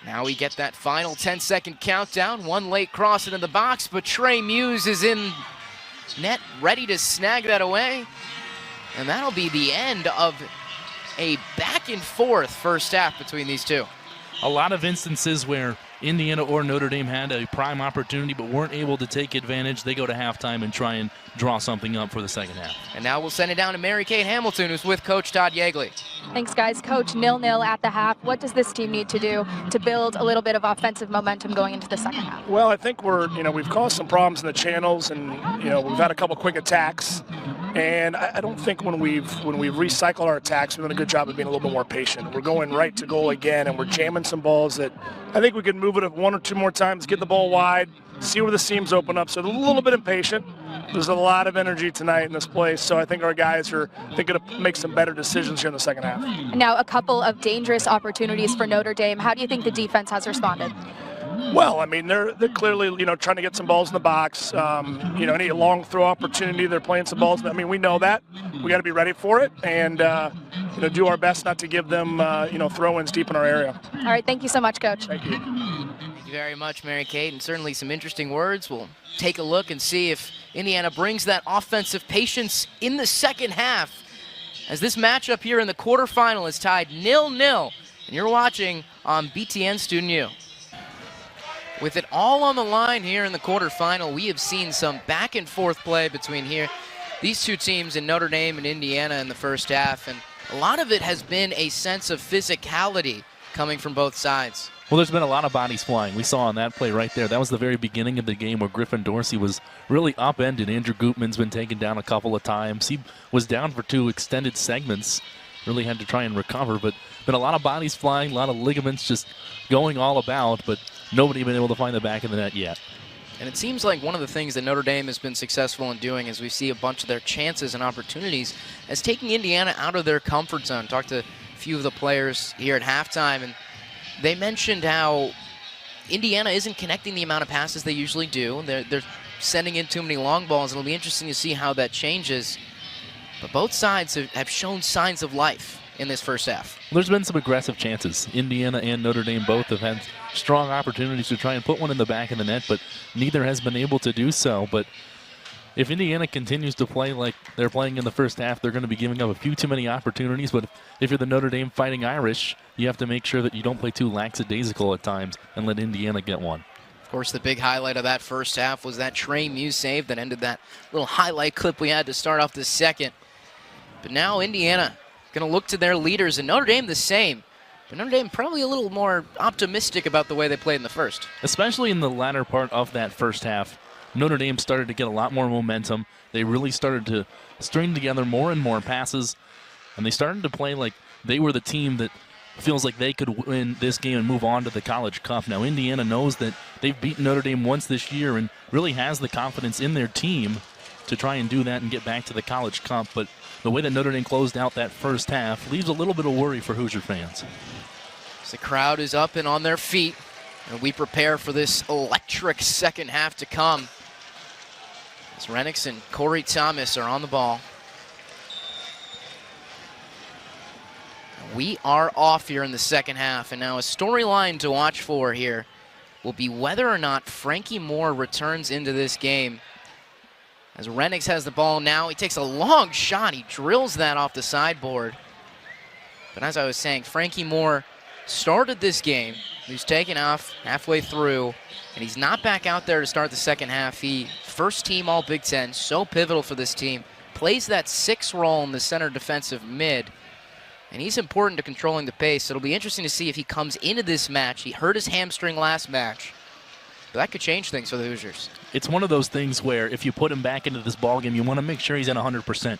Now we get that final 10-second countdown. One late cross into the box, but Trey Muse is in net, ready to snag that away. And that'll be the end of a back-and-forth first half between these two. A lot of instances where Indiana or Notre Dame had a prime opportunity but weren't able to take advantage. They go to halftime and try and draw something up for the second half. And now we'll send it down to Mary-Kate Hamilton, who's with Coach Todd Yeagley. Thanks, guys. Coach, 0-0 at the half. What does this team need to do to build a little bit of offensive momentum going into the second half? Well, I think we've caused some problems in the channels, and we've had a couple quick attacks. And I don't think when we've recycled our attacks, we've done a good job of being a little bit more patient. We're going right to goal again, and we're jamming some balls that I think we could move it one or two more times, get the ball wide, see where the seams open up. So a little bit impatient. There's a lot of energy tonight in this place, so I think our guys are going to make some better decisions here in the second half. And now a couple of dangerous opportunities for Notre Dame. How do you think the defense has responded? Well, I mean, they're clearly, trying to get some balls in the box. Any long throw opportunity, they're playing some balls. I mean, we know that. We got to be ready for it and, do our best not to give them, throw-ins deep in our area. All right. Thank you so much, Coach. Thank you. Thank you very much, Mary-Kate, and certainly some interesting words. We'll take a look and see if Indiana brings that offensive patience in the second half as this matchup here in the quarterfinal is tied 0-0. And you're watching on BTN Student U. With it all on the line here in the quarterfinal, we have seen some back and forth play between these two teams in Notre Dame and Indiana in the first half, and a lot of it has been a sense of physicality coming from both sides. Well, there's been a lot of bodies flying. We saw on that play right there. That was the very beginning of the game where Griffin Dorsey was really upended. Andrew Gutman's been taken down a couple of times. He was down for 2 extended segments. Really had to try and recover, but been a lot of bodies flying, a lot of ligaments just going all about, but nobody been able to find the back of the net yet. And it seems like one of the things that Notre Dame has been successful in doing is we see a bunch of their chances and opportunities as taking Indiana out of their comfort zone. Talked to a few of the players here at halftime, and they mentioned how Indiana isn't connecting the amount of passes they usually do. They're sending in too many long balls. It'll be interesting to see how that changes. But both sides have shown signs of life in this first half. There's been some aggressive chances. Indiana and Notre Dame both have had strong opportunities to try and put one in the back of the net, but neither has been able to do so. But if Indiana continues to play like they're playing in the first half, they're going to be giving up a few too many opportunities. But if you're the Notre Dame Fighting Irish, you have to make sure that you don't play too lackadaisical at times and let Indiana get one. Of course, the big highlight of that first half was that Trey Muse save that ended that little highlight clip we had to start off the second. But now Indiana going to look to their leaders, and Notre Dame the same. But Notre Dame probably a little more optimistic about the way they played in the first. Especially in the latter part of that first half, Notre Dame started to get a lot more momentum. They really started to string together more and more passes, and they started to play like they were the team that feels like they could win this game and move on to the College Cup. Now, Indiana knows that they've beaten Notre Dame once this year and really has the confidence in their team to try and do that and get back to the College Cup. But the way that Notre Dame closed out that first half leaves a little bit of worry for Hoosier fans. As the crowd is up and on their feet, and we prepare for this electric second half to come. As Renix and Corey Thomas are on the ball. We are off here in the second half, and now a storyline to watch for here will be whether or not Frankie Moore returns into this game. As Renix has the ball now, he takes a long shot. He drills that off the sideboard. But as I was saying, Frankie Moore started this game. He's taken off halfway through, and he's not back out there to start the second half. He first team All Big Ten, so pivotal for this team. Plays that 6 role in the center defensive mid, and he's important to controlling the pace. It'll be interesting to see if he comes into this match. He hurt his hamstring last match. But that could change things for the Hoosiers. It's one of those things where if you put him back into this ballgame, you want to make sure he's at 100%.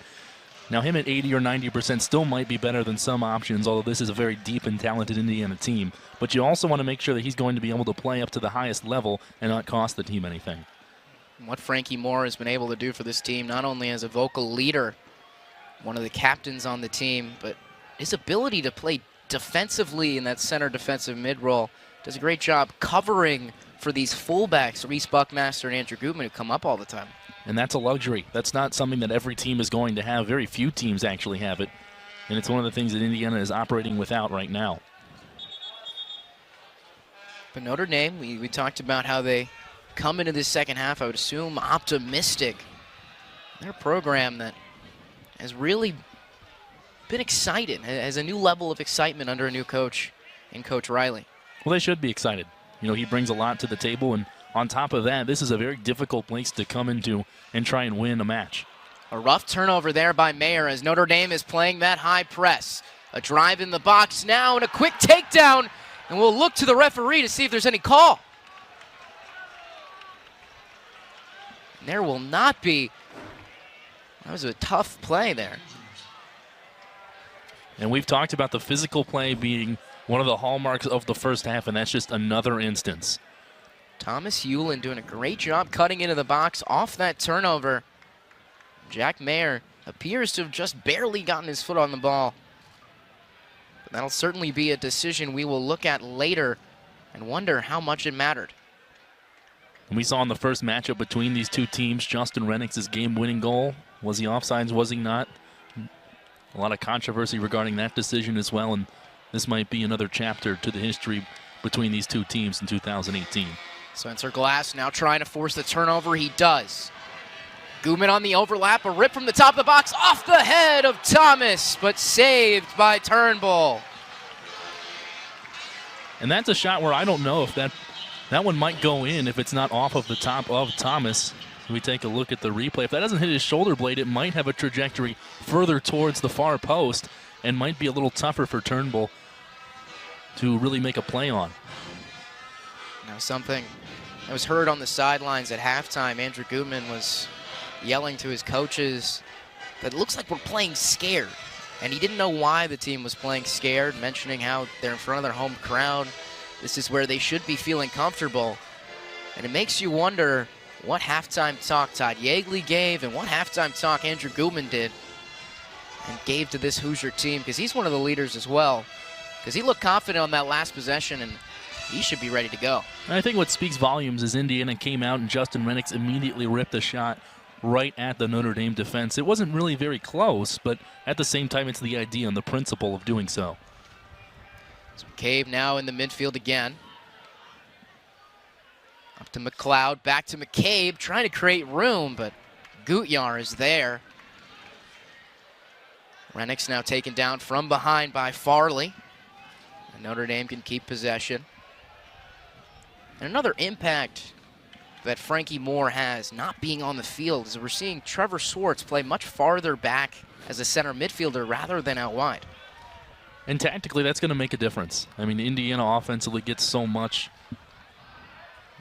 Now, him at 80 or 90% still might be better than some options, although this is a very deep and talented Indiana team. But you also want to make sure that he's going to be able to play up to the highest level and not cost the team anything. What Frankie Moore has been able to do for this team, not only as a vocal leader, one of the captains on the team, but his ability to play defensively in that center defensive mid role, does a great job covering for these fullbacks, Reese Buckmaster and Andrew Gutman, who come up all the time. And that's a luxury. That's not something that every team is going to have. Very few teams actually have it. And it's one of the things that Indiana is operating without right now. But Notre Dame, we talked about how they come into this second half, I would assume, optimistic. They're a program that has really been excited, has a new level of excitement under a new coach in Coach Riley. Well, they should be excited. You know, he brings a lot to the table, and on top of that, this is a very difficult place to come into and try and win a match. A rough turnover there by Mayer as Notre Dame is playing that high press. A drive in the box now and a quick takedown, and we'll look to the referee to see if there's any call. And there will not be. That was a tough play there. And we've talked about the physical play being one of the hallmarks of the first half, and that's just another instance. Thomas Hewlin doing a great job cutting into the box off that turnover. Jack Mayer appears to have just barely gotten his foot on the ball. But that'll certainly be a decision we will look at later and wonder how much it mattered. And we saw in the first matchup between these two teams, Justin Renix's game-winning goal. Was he offsides? Was he not? A lot of controversy regarding that decision as well, and this might be another chapter to the history between these two teams in 2018. Spencer Glass now trying to force the turnover. He does. Gutman on the overlap, a rip from the top of the box, off the head of Thomas, but saved by Turnbull. And that's a shot where I don't know if that one might go in if it's not off of the top of Thomas. We take a look at the replay. If that doesn't hit his shoulder blade, it might have a trajectory further towards the far post and might be a little tougher for Turnbull to really make a play on. Now something that was heard on the sidelines at halftime, Andrew Gutman was yelling to his coaches that it looks like we're playing scared. And he didn't know why the team was playing scared, mentioning how they're in front of their home crowd. This is where they should be feeling comfortable. And it makes you wonder what halftime talk Todd Yeagley gave and what halftime talk Andrew Gutman did and gave to this Hoosier team, because he's one of the leaders as well. Because he looked confident on that last possession, and he should be ready to go. And I think what speaks volumes is Indiana came out and Justin Rennicks immediately ripped a shot right at the Notre Dame defense. It wasn't really very close, but at the same time, it's the idea and the principle of doing so. So McCabe now in the midfield again. Up to McLeod, back to McCabe, trying to create room, but Gutjahr is there. Rennicks now taken down from behind by Farley. And Notre Dame can keep possession. And another impact that Frankie Moore has not being on the field is we're seeing Trevor Swartz play much farther back as a center midfielder rather than out wide. And tactically, that's going to make a difference. I mean, Indiana offensively gets so much,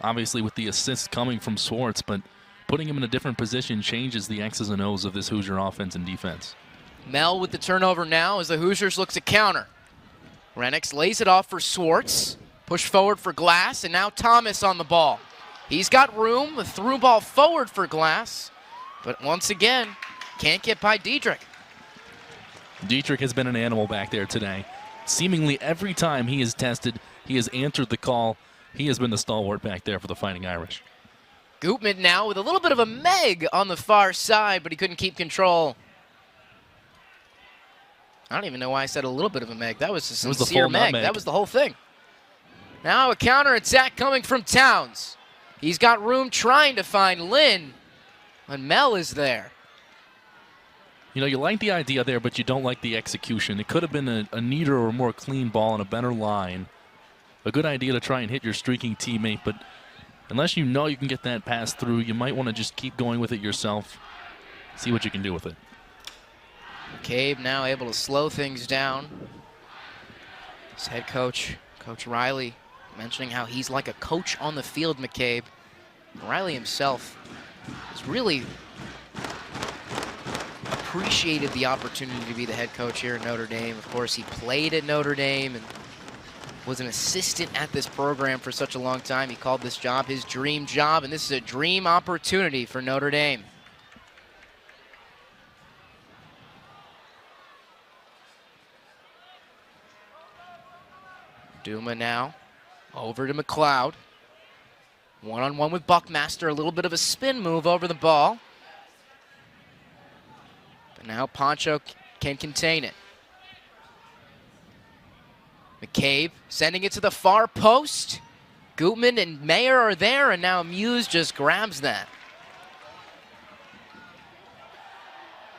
obviously with the assists coming from Swartz, but putting him in a different position changes the X's and O's of this Hoosier offense and defense. Mel with the turnover now as the Hoosiers look to counter. Rennicks lays it off for Swartz. Push forward for Glass, and now Thomas on the ball. He's got room, a through ball forward for Glass, but once again, can't get by Diedrich. Diedrich has been an animal back there today. Seemingly every time he is tested, he has answered the call. He has been the stalwart back there for the Fighting Irish. Gutman now with a little bit of a meg on the far side, but he couldn't keep control. I don't even know why I said a little bit of a meg. That was a sincere meg. That was the whole thing. Now a counterattack coming from Towns. He's got room trying to find Lynn, and Mel is there. You know, you like the idea there, but you don't like the execution. It could have been a neater or more clean ball and a better line. A good idea to try and hit your streaking teammate, but unless you know you can get that pass through, you might want to just keep going with it yourself. See what you can do with it. McCabe now able to slow things down. His head coach, Coach Riley, mentioning how he's like a coach on the field, McCabe. Riley himself has really appreciated the opportunity to be the head coach here at Notre Dame. Of course, he played at Notre Dame and was an assistant at this program for such a long time. He called this job his dream job, and this is a dream opportunity for Notre Dame. Duma now over to McLeod. One-on-one with Buckmaster, a little bit of a spin move over the ball. But now Poncho can contain it. McCabe sending it to the far post. Gutman and Mayer are there, and now Muse just grabs that.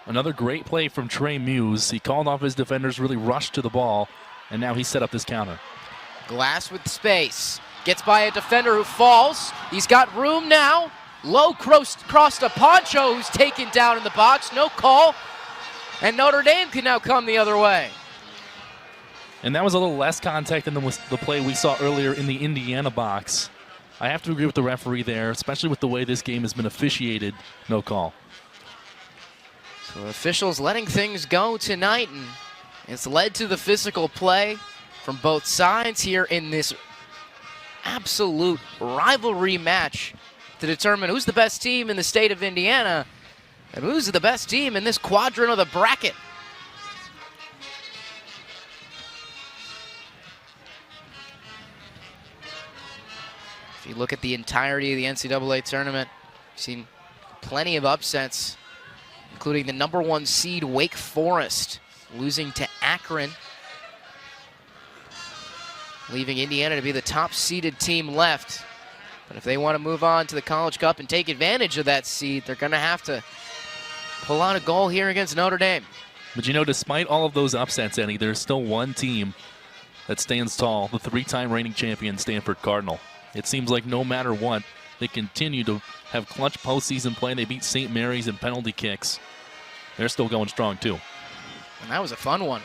Another great play from Trey Muse. He called off his defenders, really rushed to the ball, and now he set up this counter. Glass with space. Gets by a defender who falls. He's got room now. Low cross to Poncho, who's taken down in the box. No call. And Notre Dame can now come the other way. And that was a little less contact than the play we saw earlier in the Indiana box. I have to agree with the referee there, especially with the way this game has been officiated. No call. So officials letting things go tonight, and it's led to the physical play from both sides here in this absolute rivalry match to determine who's the best team in the state of Indiana and who's the best team in this quadrant of the bracket. If you look at the entirety of the NCAA tournament, you've seen plenty of upsets, including the #1 seed Wake Forest losing to Akron, leaving Indiana to be the top-seeded team left. But if they want to move on to the College Cup and take advantage of that seed, they're going to have to pull out a goal here against Notre Dame. But you know, despite all of those upsets, Eddie, there's still one team that stands tall, the 3-time reigning champion Stanford Cardinal. It seems like no matter what, they continue to have clutch postseason play. They beat St. Mary's in penalty kicks. They're still going strong, too. And that was a fun one.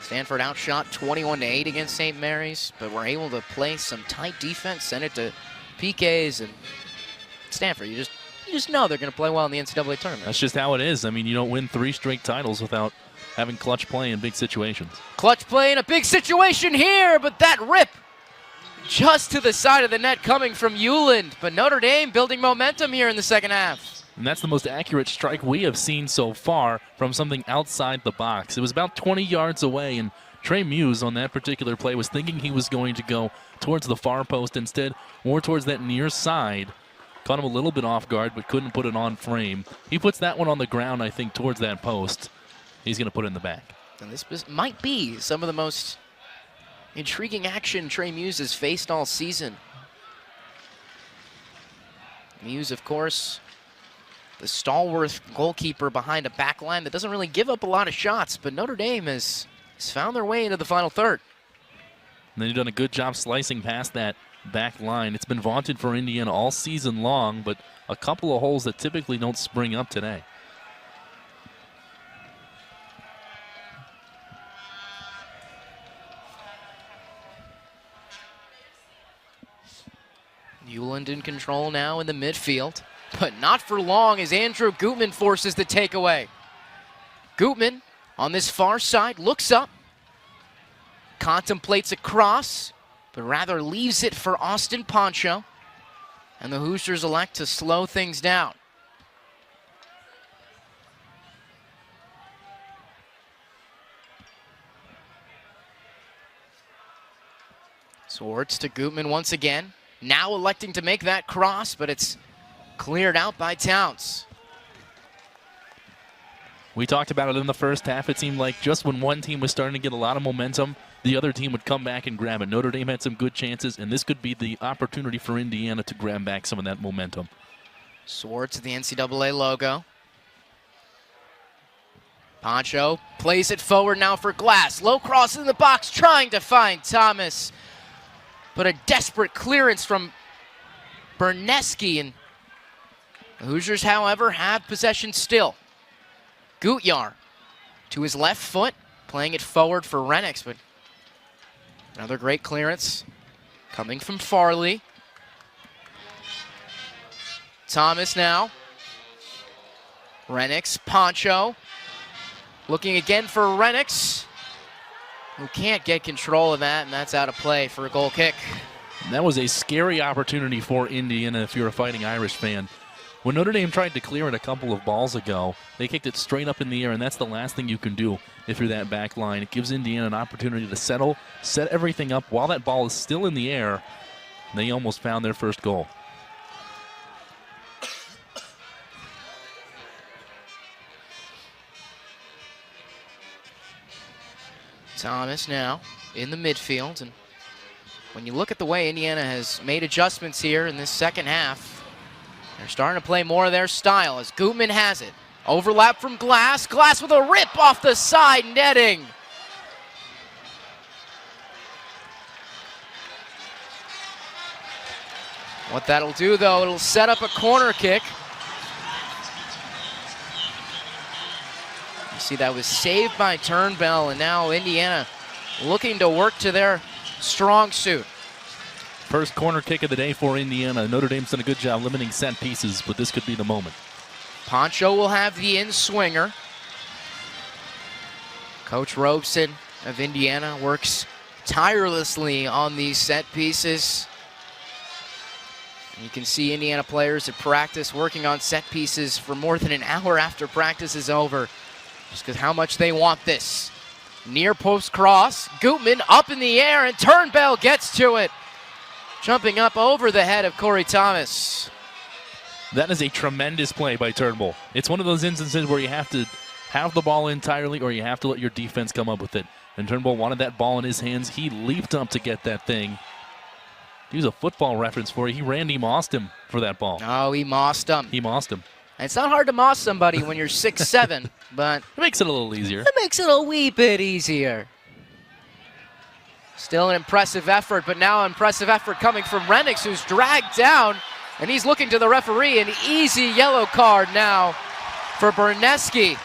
Stanford outshot 21-8 against St. Mary's, but were able to play some tight defense, send it to PKs, and Stanford, you just know they're going to play well in the NCAA tournament. That's just how it is. I mean, you don't win 3 straight titles without having clutch play in big situations. Clutch play in a big situation here, but that rip just to the side of the net coming from Euland. But Notre Dame building momentum here in the second half. And that's the most accurate strike we have seen so far from something outside the box. It was about 20 yards away, and Trey Muse on that particular play was thinking he was going to go towards the far post instead, more towards that near side. Caught him a little bit off guard, but couldn't put it on frame. He puts that one on the ground, I think, towards that post. He's going to put it in the back. And this might be some of the most intriguing action Trey Muse has faced all season. Muse, of course, the stalwart goalkeeper behind a back line that doesn't really give up a lot of shots, but Notre Dame has found their way into the final third. And they've done a good job slicing past that back line. It's been vaunted for Indiana all season long, but a couple of holes that typically don't spring up today. Euland in control now in the midfield, but not for long as Andrew Gutman forces the takeaway. Gutman on this far side looks up, contemplates a cross, but rather leaves it for Austin Poncho, and the Hoosiers elect to slow things down. Swartz to Gutman once again. Now electing to make that cross, but it's cleared out by Towns. We talked about it in the first half. It seemed like just when one team was starting to get a lot of momentum, the other team would come back and grab it. Notre Dame had some good chances, and this could be the opportunity for Indiana to grab back some of that momentum. Swartz at the NCAA logo. Poncho plays it forward now for Glass. Low cross in the box, trying to find Thomas. But a desperate clearance from Berneski, and the Hoosiers, however, have possession still. Gutyar to his left foot, playing it forward for Renix, but another great clearance coming from Farley. Thomas now. Renix, Poncho, looking again for Renix, who can't get control of that, and that's out of play for a goal kick. That was a scary opportunity for Indiana if you're a Fighting Irish fan. When Notre Dame tried to clear it a couple of balls ago, they kicked it straight up in the air, and that's the last thing you can do if you're that back line. It gives Indiana an opportunity to settle, set everything up while that ball is still in the air. They almost found their first goal. Thomas now in the midfield, and when you look at the way Indiana has made adjustments here in this second half, they're starting to play more of their style as Gutman has it. Overlap from Glass. Glass with a rip off the side netting. What that'll do, though, it'll set up a corner kick. You see that was saved by Turnbell, and now Indiana looking to work to their strong suit. First corner kick of the day for Indiana. Notre Dame's done a good job limiting set pieces, but this could be the moment. Poncho will have the in-swinger. Coach Robeson of Indiana works tirelessly on these set pieces. You can see Indiana players at practice working on set pieces for more than an hour after practice is over, just because how much they want this. Near post cross, Gutman up in the air, and Turnbell gets to it, jumping up over the head of Corey Thomas. That is a tremendous play by Turnbull. It's one of those instances where you have to have the ball entirely or you have to let your defense come up with it. And Turnbull wanted that ball in his hands. He leaped up to get that thing. Use a football reference for you. He Randy Mossed him for that ball. Oh, he mossed him. He mossed him. And it's not hard to moss somebody when you're 6'7", but it makes it a little easier. It makes it a wee bit easier. Still an impressive effort, but now impressive effort coming from Renix, who's dragged down, and he's looking to the referee. An easy yellow card now for Berneski.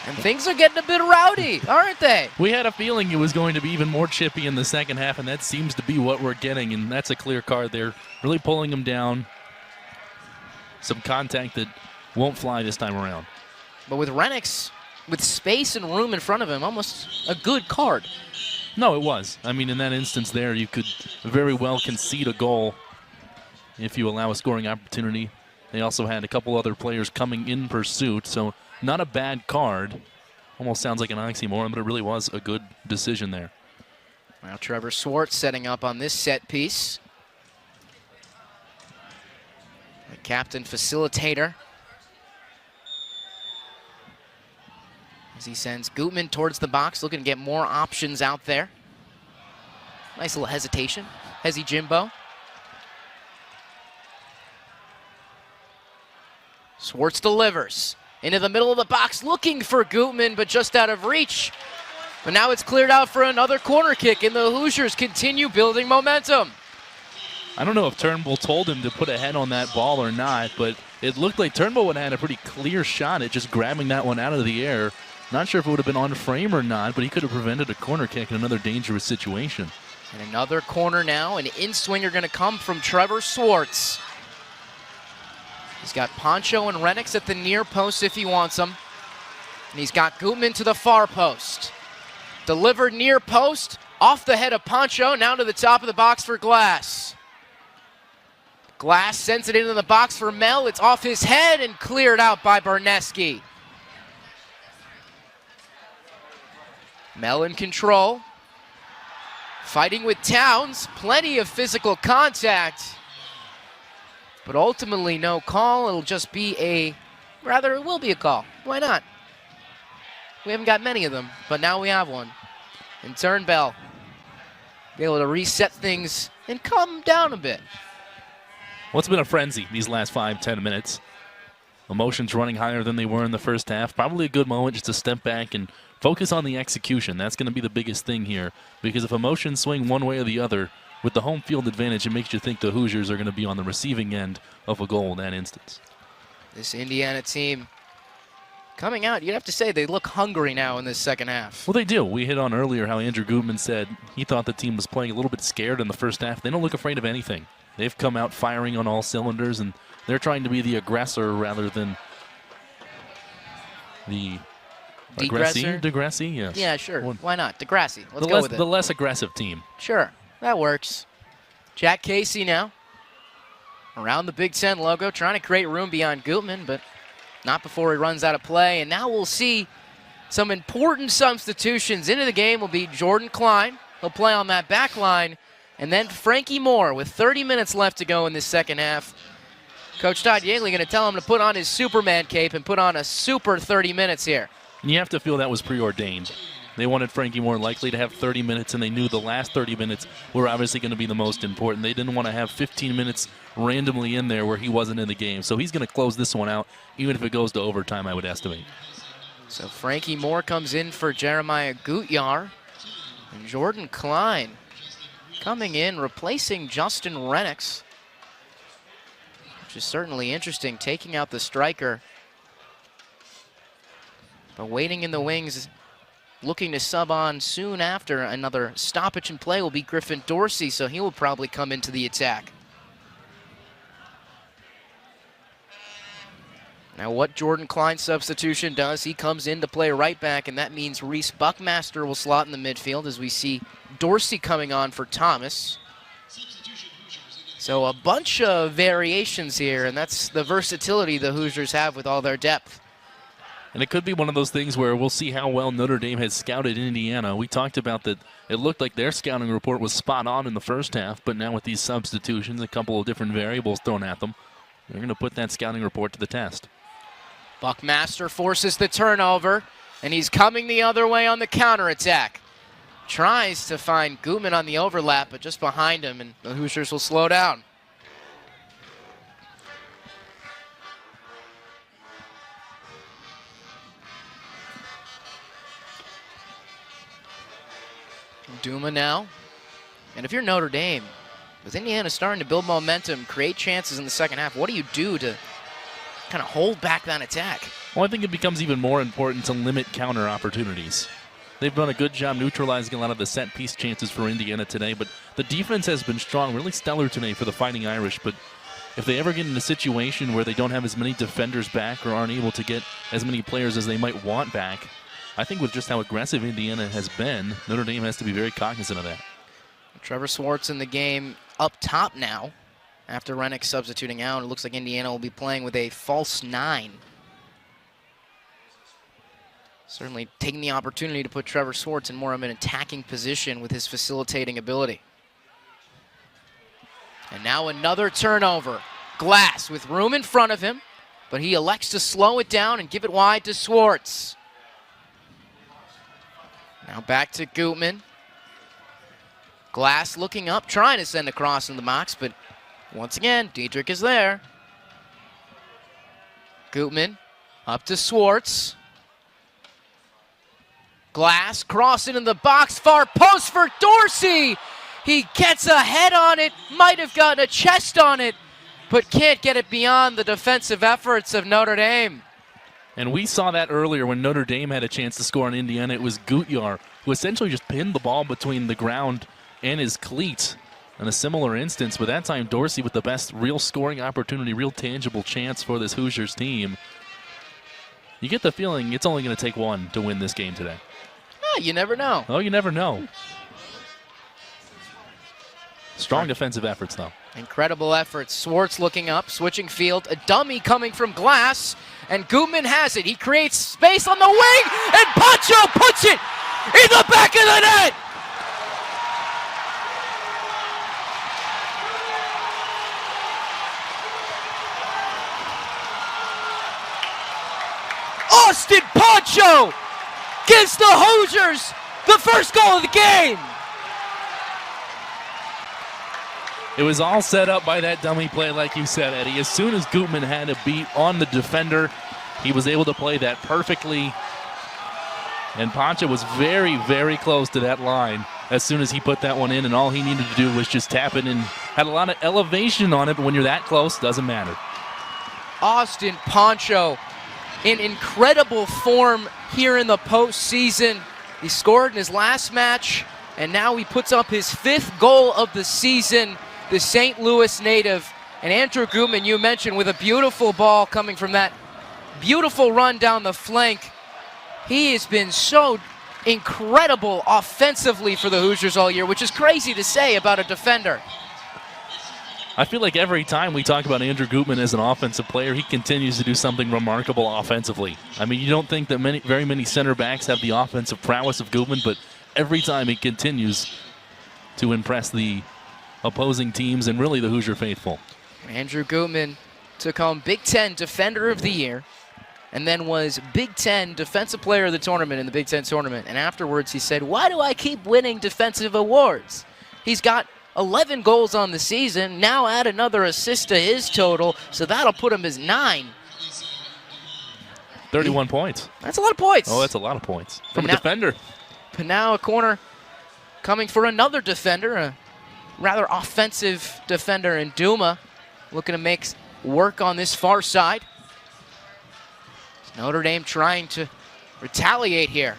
And things are getting a bit rowdy, aren't they? We had a feeling it was going to be even more chippy in the second half, and that seems to be what we're getting, and that's a clear card there. Really pulling him down. Some contact that won't fly this time around. But with Renix, with space and room in front of him, almost a good card. No, it was. I mean, in that instance there, you could very well concede a goal if you allow a scoring opportunity. They also had a couple other players coming in pursuit, so not a bad card. almost sounds like an oxymoron, but it really was a good decision there. Now Trevor Swartz setting up on this set piece. The captain facilitator. As he sends Gutman towards the box, looking to get more options out there. Nice little hesitation. Hezzy Jimbo. Swartz delivers into the middle of the box, looking for Gutman, but just out of reach. But now it's cleared out for another corner kick, and the Hoosiers continue building momentum. I don't know if Turnbull told him to put a head on that ball or not, but it looked like Turnbull would have had a pretty clear shot at just grabbing that one out of the air. Not sure if it would have been on frame or not, but he could have prevented a corner kick in another dangerous situation. And another corner now, an in-swinger going to come from Trevor Swartz. He's got Poncho and Renix at the near post if he wants them. And he's got Gutman to the far post. Delivered near post, off the head of Poncho, now to the top of the box for Glass. Glass sends it into the box for Mel. It's off his head and cleared out by Barneski. Mel in control. Fighting with Towns, plenty of physical contact. But ultimately no call. It'll just be it will be a call. Why not? We haven't got many of them, but now we have one. And Turnbull be able to reset things and calm down a bit. Well, it's been a frenzy these last 5-10 minutes. Emotions running higher than they were in the first half. Probably a good moment just to step back and focus on the execution. That's going to be the biggest thing here, because if emotions swing one way or the other, with the home field advantage, it makes you think the Hoosiers are going to be on the receiving end of a goal in that instance. This Indiana team coming out, you'd have to say they look hungry now in this second half. Well, they do. We hit on earlier how Andrew Gutman said he thought the team was playing a little bit scared in the first half. They don't look afraid of anything. They've come out firing on all cylinders, and they're trying to be the aggressor rather than the Degressor? Degrassi, yes. Yeah, sure. Why not? Degrassi. Let's go with it. The less aggressive team. Sure. That works. Jack Casey now. Around the Big Ten logo, trying to create room beyond Gutman, but not before he runs out of play. And now we'll see some important substitutions into the game. Will be Jordan Klein. He'll play on that back line. And then Frankie Moore with 30 minutes left to go in this second half. Coach Todd Yeagley going to tell him to put on his Superman cape and put on a super 30 minutes here. And you have to feel that was preordained. They wanted Frankie Moore likely to have 30 minutes, and they knew the last 30 minutes were obviously going to be the most important. They didn't want to have 15 minutes randomly in there where he wasn't in the game. So he's going to close this one out, even if it goes to overtime, I would estimate. So Frankie Moore comes in for Jeremiah Gutyar. And Jordan Klein coming in, replacing Justin Renix, which is certainly interesting, taking out the striker. But waiting in the wings, looking to sub on soon after another stoppage in play will be Griffin Dorsey, so he will probably come into the attack. Now what Jordan Klein's substitution does, he comes in to play right back, and that means Reese Buckmaster will slot in the midfield as we see Dorsey coming on for Thomas. So a bunch of variations here, and that's the versatility the Hoosiers have with all their depth. And it could be one of those things where we'll see how well Notre Dame has scouted Indiana. We talked about that it looked like their scouting report was spot on in the first half, but now with these substitutions, a couple of different variables thrown at them, they're going to put that scouting report to the test. Buckmaster forces the turnover, and he's coming the other way on the counterattack. Tries to find Gutman on the overlap, but just behind him, and the Hoosiers will slow down. Duma now. And if you're Notre Dame, with Indiana starting to build momentum, create chances in the second half, what do you do to kind of hold back that attack? Well, I think it becomes even more important to limit counter opportunities. They've done a good job neutralizing a lot of the set-piece chances for Indiana today, but the defense has been strong, really stellar today for the Fighting Irish. But if they ever get in a situation where they don't have as many defenders back or aren't able to get as many players as they might want back, I think with just how aggressive Indiana has been, Notre Dame has to be very cognizant of that. Trevor Swartz in the game up top now after Rennick substituting out. It looks like Indiana will be playing with a false 9. Certainly taking the opportunity to put Trevor Swartz in more of an attacking position with his facilitating ability. And now another turnover. Glass with room in front of him, but he elects to slow it down and give it wide to Swartz. Now back to Gutman. Glass looking up, trying to send a cross in the box, but once again, Diedrich is there. Gutman up to Swartz. Glass crossing in the box, far post for Dorsey. He gets a head on it, might have gotten a chest on it, but can't get it beyond the defensive efforts of Notre Dame. And we saw that earlier when Notre Dame had a chance to score on Indiana. It was Gutjahr who essentially just pinned the ball between the ground and his cleat in a similar instance, but that time Dorsey with the best real scoring opportunity, real tangible chance for this Hoosiers team. You get the feeling it's only going to take one to win this game today. You never know. Oh, you never know. Strong defensive efforts, though. Incredible efforts. Swartz looking up, switching field. A dummy coming from Glass, and Gutman has it. He creates space on the wing, and Pancho puts it in the back of the net. Austin Pancho gives the Hoosiers the first goal of the game. It was all set up by that dummy play, like you said, Eddie. As soon as Gutman had a beat on the defender, he was able to play that perfectly. And Pancho was very, very close to that line as soon as he put that one in, and all he needed to do was just tap it and had a lot of elevation on it, but when you're that close, doesn't matter. Austin Pancho in incredible form here in the postseason. He scored in his last match, and now he puts up his 5th goal of the season, the St. Louis native. And Andrew Gutman, you mentioned, with a beautiful ball coming from that beautiful run down the flank. He has been so incredible offensively for the Hoosiers all year, which is crazy to say about a defender. I feel like every time we talk about Andrew Gutman as an offensive player, he continues to do something remarkable offensively. I mean, you don't think that very many center backs have the offensive prowess of Gutman, but every time he continues to impress the opposing teams and really the Hoosier faithful. Andrew Gutman took home Big Ten Defender of the Year and then was Big Ten Defensive Player of the Tournament in the Big Ten Tournament. And afterwards he said, "Why do I keep winning defensive awards?" He's got 11 goals on the season. Now add another assist to his total, so that'll put him as 9. 31 points. That's a lot of points. Oh, that's a lot of points from a defender. But now a corner coming for another defender, a rather offensive defender in Duma, looking to make work on this far side. Notre Dame trying to retaliate here.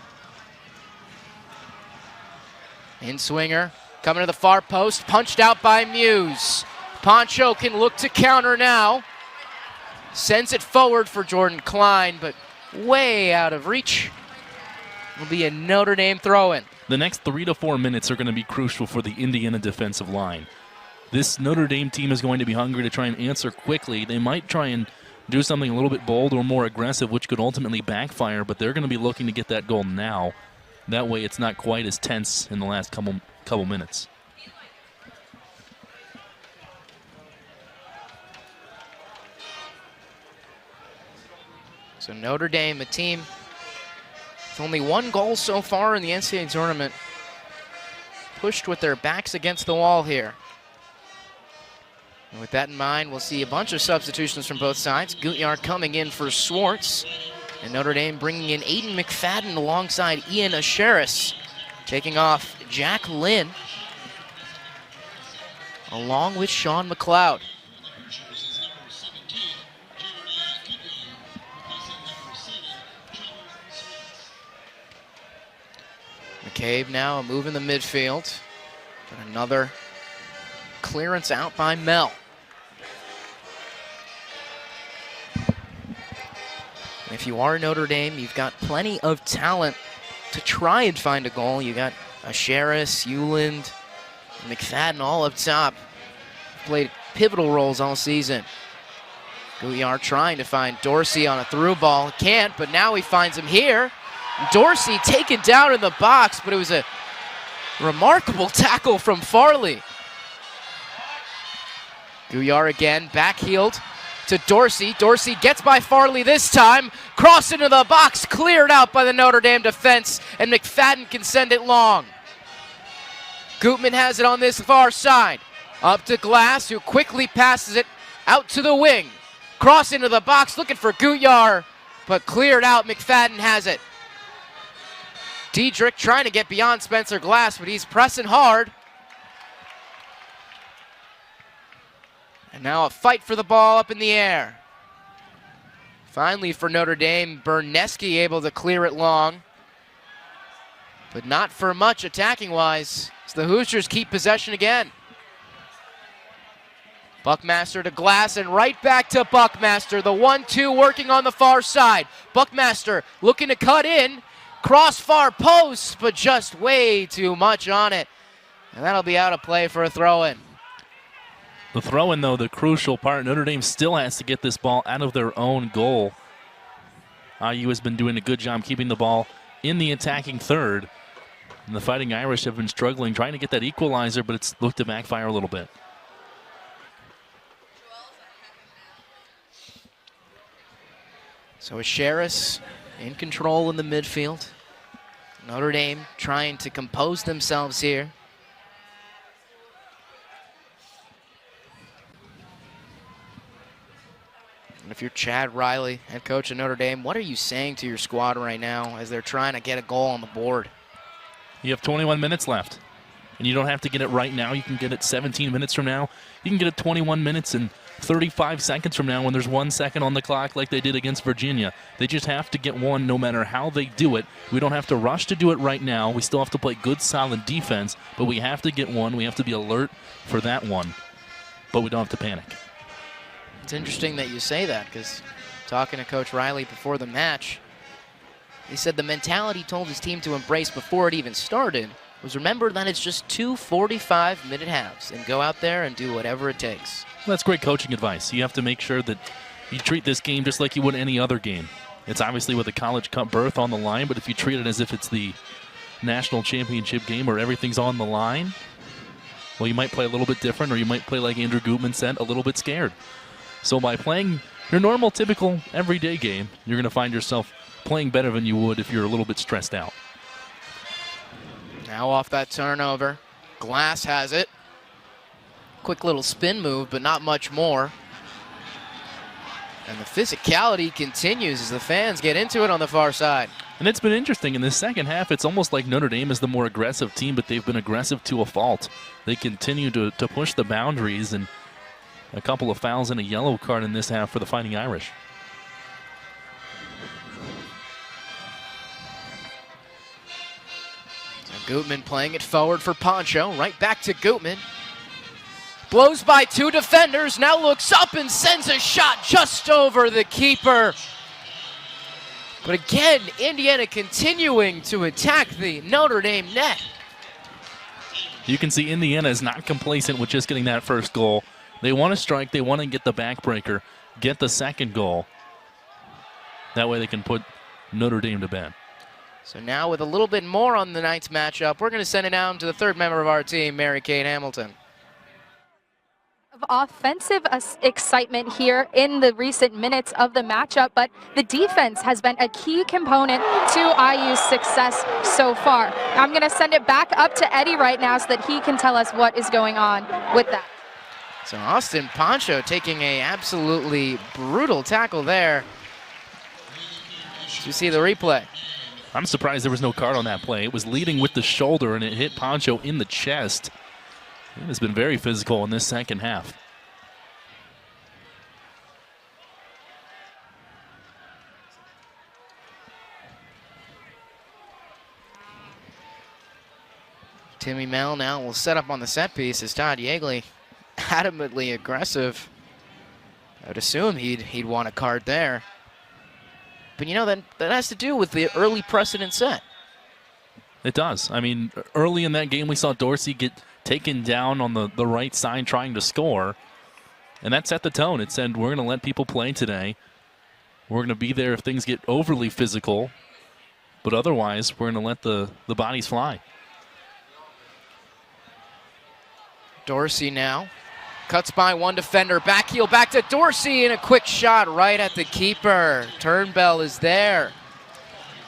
In-swinger. Coming to the far post, punched out by Muse. Pancho can look to counter now. Sends it forward for Jordan Klein, but way out of reach. Will be a Notre Dame throw-in. The next 3 to 4 minutes are going to be crucial for the Indiana defensive line. This Notre Dame team is going to be hungry to try and answer quickly. They might try and do something a little bit bold or more aggressive, which could ultimately backfire, but they're going to be looking to get that goal now. That way it's not quite as tense in the last couple minutes. So Notre Dame, a team with only 1 goal so far in the NCAA tournament, pushed with their backs against the wall here. And with that in mind, we'll see a bunch of substitutions from both sides. Gutjahr coming in for Swartz, and Notre Dame bringing in Aiden McFadden alongside Ian Asheris, taking off Jack Lynn, along with Sean McLeod. McCabe now a move in the midfield. Got another clearance out by Mel. If you are Notre Dame, you've got plenty of talent to try and find a goal. You got Asheris, Euland, McFadden all up top. Played pivotal roles all season. Gutjahr trying to find Dorsey on a through ball. Can't, but now he finds him here. Dorsey taken down in the box, but it was a remarkable tackle from Farley. Guyar again, backheeled to Dorsey. Dorsey gets by Farley this time. Cross into the box, cleared out by the Notre Dame defense, and McFadden can send it long. Gutman has it on this far side. Up to Glass, who quickly passes it out to the wing. Cross into the box, looking for Guyar, but cleared out. McFadden has it. Diedrich trying to get beyond Spencer Glass, but he's pressing hard. And now a fight for the ball up in the air. Finally for Notre Dame, Berneski able to clear it long. But not for much attacking-wise, as the Hoosiers keep possession again. Buckmaster to Glass and right back to Buckmaster. The 1-2 working on the far side. Buckmaster looking to cut in. Cross far post, but just way too much on it. And that'll be out of play for a throw-in. The throw-in, though, the crucial part. Notre Dame still has to get this ball out of their own goal. IU has been doing a good job keeping the ball in the attacking third. And the Fighting Irish have been struggling, trying to get that equalizer, but it's looked to backfire a little bit. So Asheris in control in the midfield. Notre Dame trying to compose themselves here. And if you're Chad Riley, head coach of Notre Dame, what are you saying to your squad right now as they're trying to get a goal on the board? You have 21 minutes left, and you don't have to get it right now. You can get it 17 minutes from now. You can get it 21 minutes and 35 seconds from now when there's 1 second on the clock like they did against Virginia. They just have to get one no matter how they do it. We don't have to rush to do it right now. We still have to play good, solid defense, but we have to get one. We have to be alert for that one, but we don't have to panic. It's interesting that you say that, because talking to Coach Riley before the match, he said the mentality he told his team to embrace before it even started was remember that it's just 2 45-minute halves and go out there and do whatever it takes. Well, that's great coaching advice. You have to make sure that you treat this game just like you would any other game. It's obviously with a College Cup berth on the line, but if you treat it as if it's the national championship game where everything's on the line, well, you might play a little bit different, or you might play like Andrew Gutman said, a little bit scared. So by playing your normal, typical, everyday game, you're going to find yourself playing better than you would if you're a little bit stressed out. Now off that turnover, Glass has it. Quick little spin move, but not much more. And the physicality continues as the fans get into it on the far side. And it's been interesting. In the second half, it's almost like Notre Dame is the more aggressive team, but they've been aggressive to a fault. They continue to push the boundaries, and a couple of fouls and a yellow card in this half for the Fighting Irish. So Gutman playing it forward for Poncho. Right back to Gutman. Blows by 2 defenders. Now looks up and sends a shot just over the keeper. But again, Indiana continuing to attack the Notre Dame net. You can see Indiana is not complacent with just getting that first goal. They want to strike. They want to get the backbreaker, get the second goal. That way they can put Notre Dame to bed. So now with a little bit more on the night's matchup, we're going to send it down to the third member of our team, Mary Kate Hamilton. Of offensive excitement here in the recent minutes of the matchup, but the defense has been a key component to IU's success so far. I'm going to send it back up to Eddie right now so that he can tell us what is going on with that. So Austin Poncho taking a absolutely brutal tackle there. Did you see the replay? I'm surprised there was no card on that play. It was leading with the shoulder, and it hit Poncho in the chest. It has been very physical in this second half. Timmy Mel now will set up on the set piece as Todd Yeagley adamantly aggressive. I would assume he'd want a card there. But you know, that has to do with the early precedent set. It does. I mean, early in that game, we saw Dorsey get taken down on the right side trying to score. And that set the tone. It said, we're going to let people play today. We're going to be there if things get overly physical. But otherwise, we're going to let the bodies fly. Dorsey now cuts by one defender. Back heel back to Dorsey, and a quick shot right at the keeper. Turnbull is there.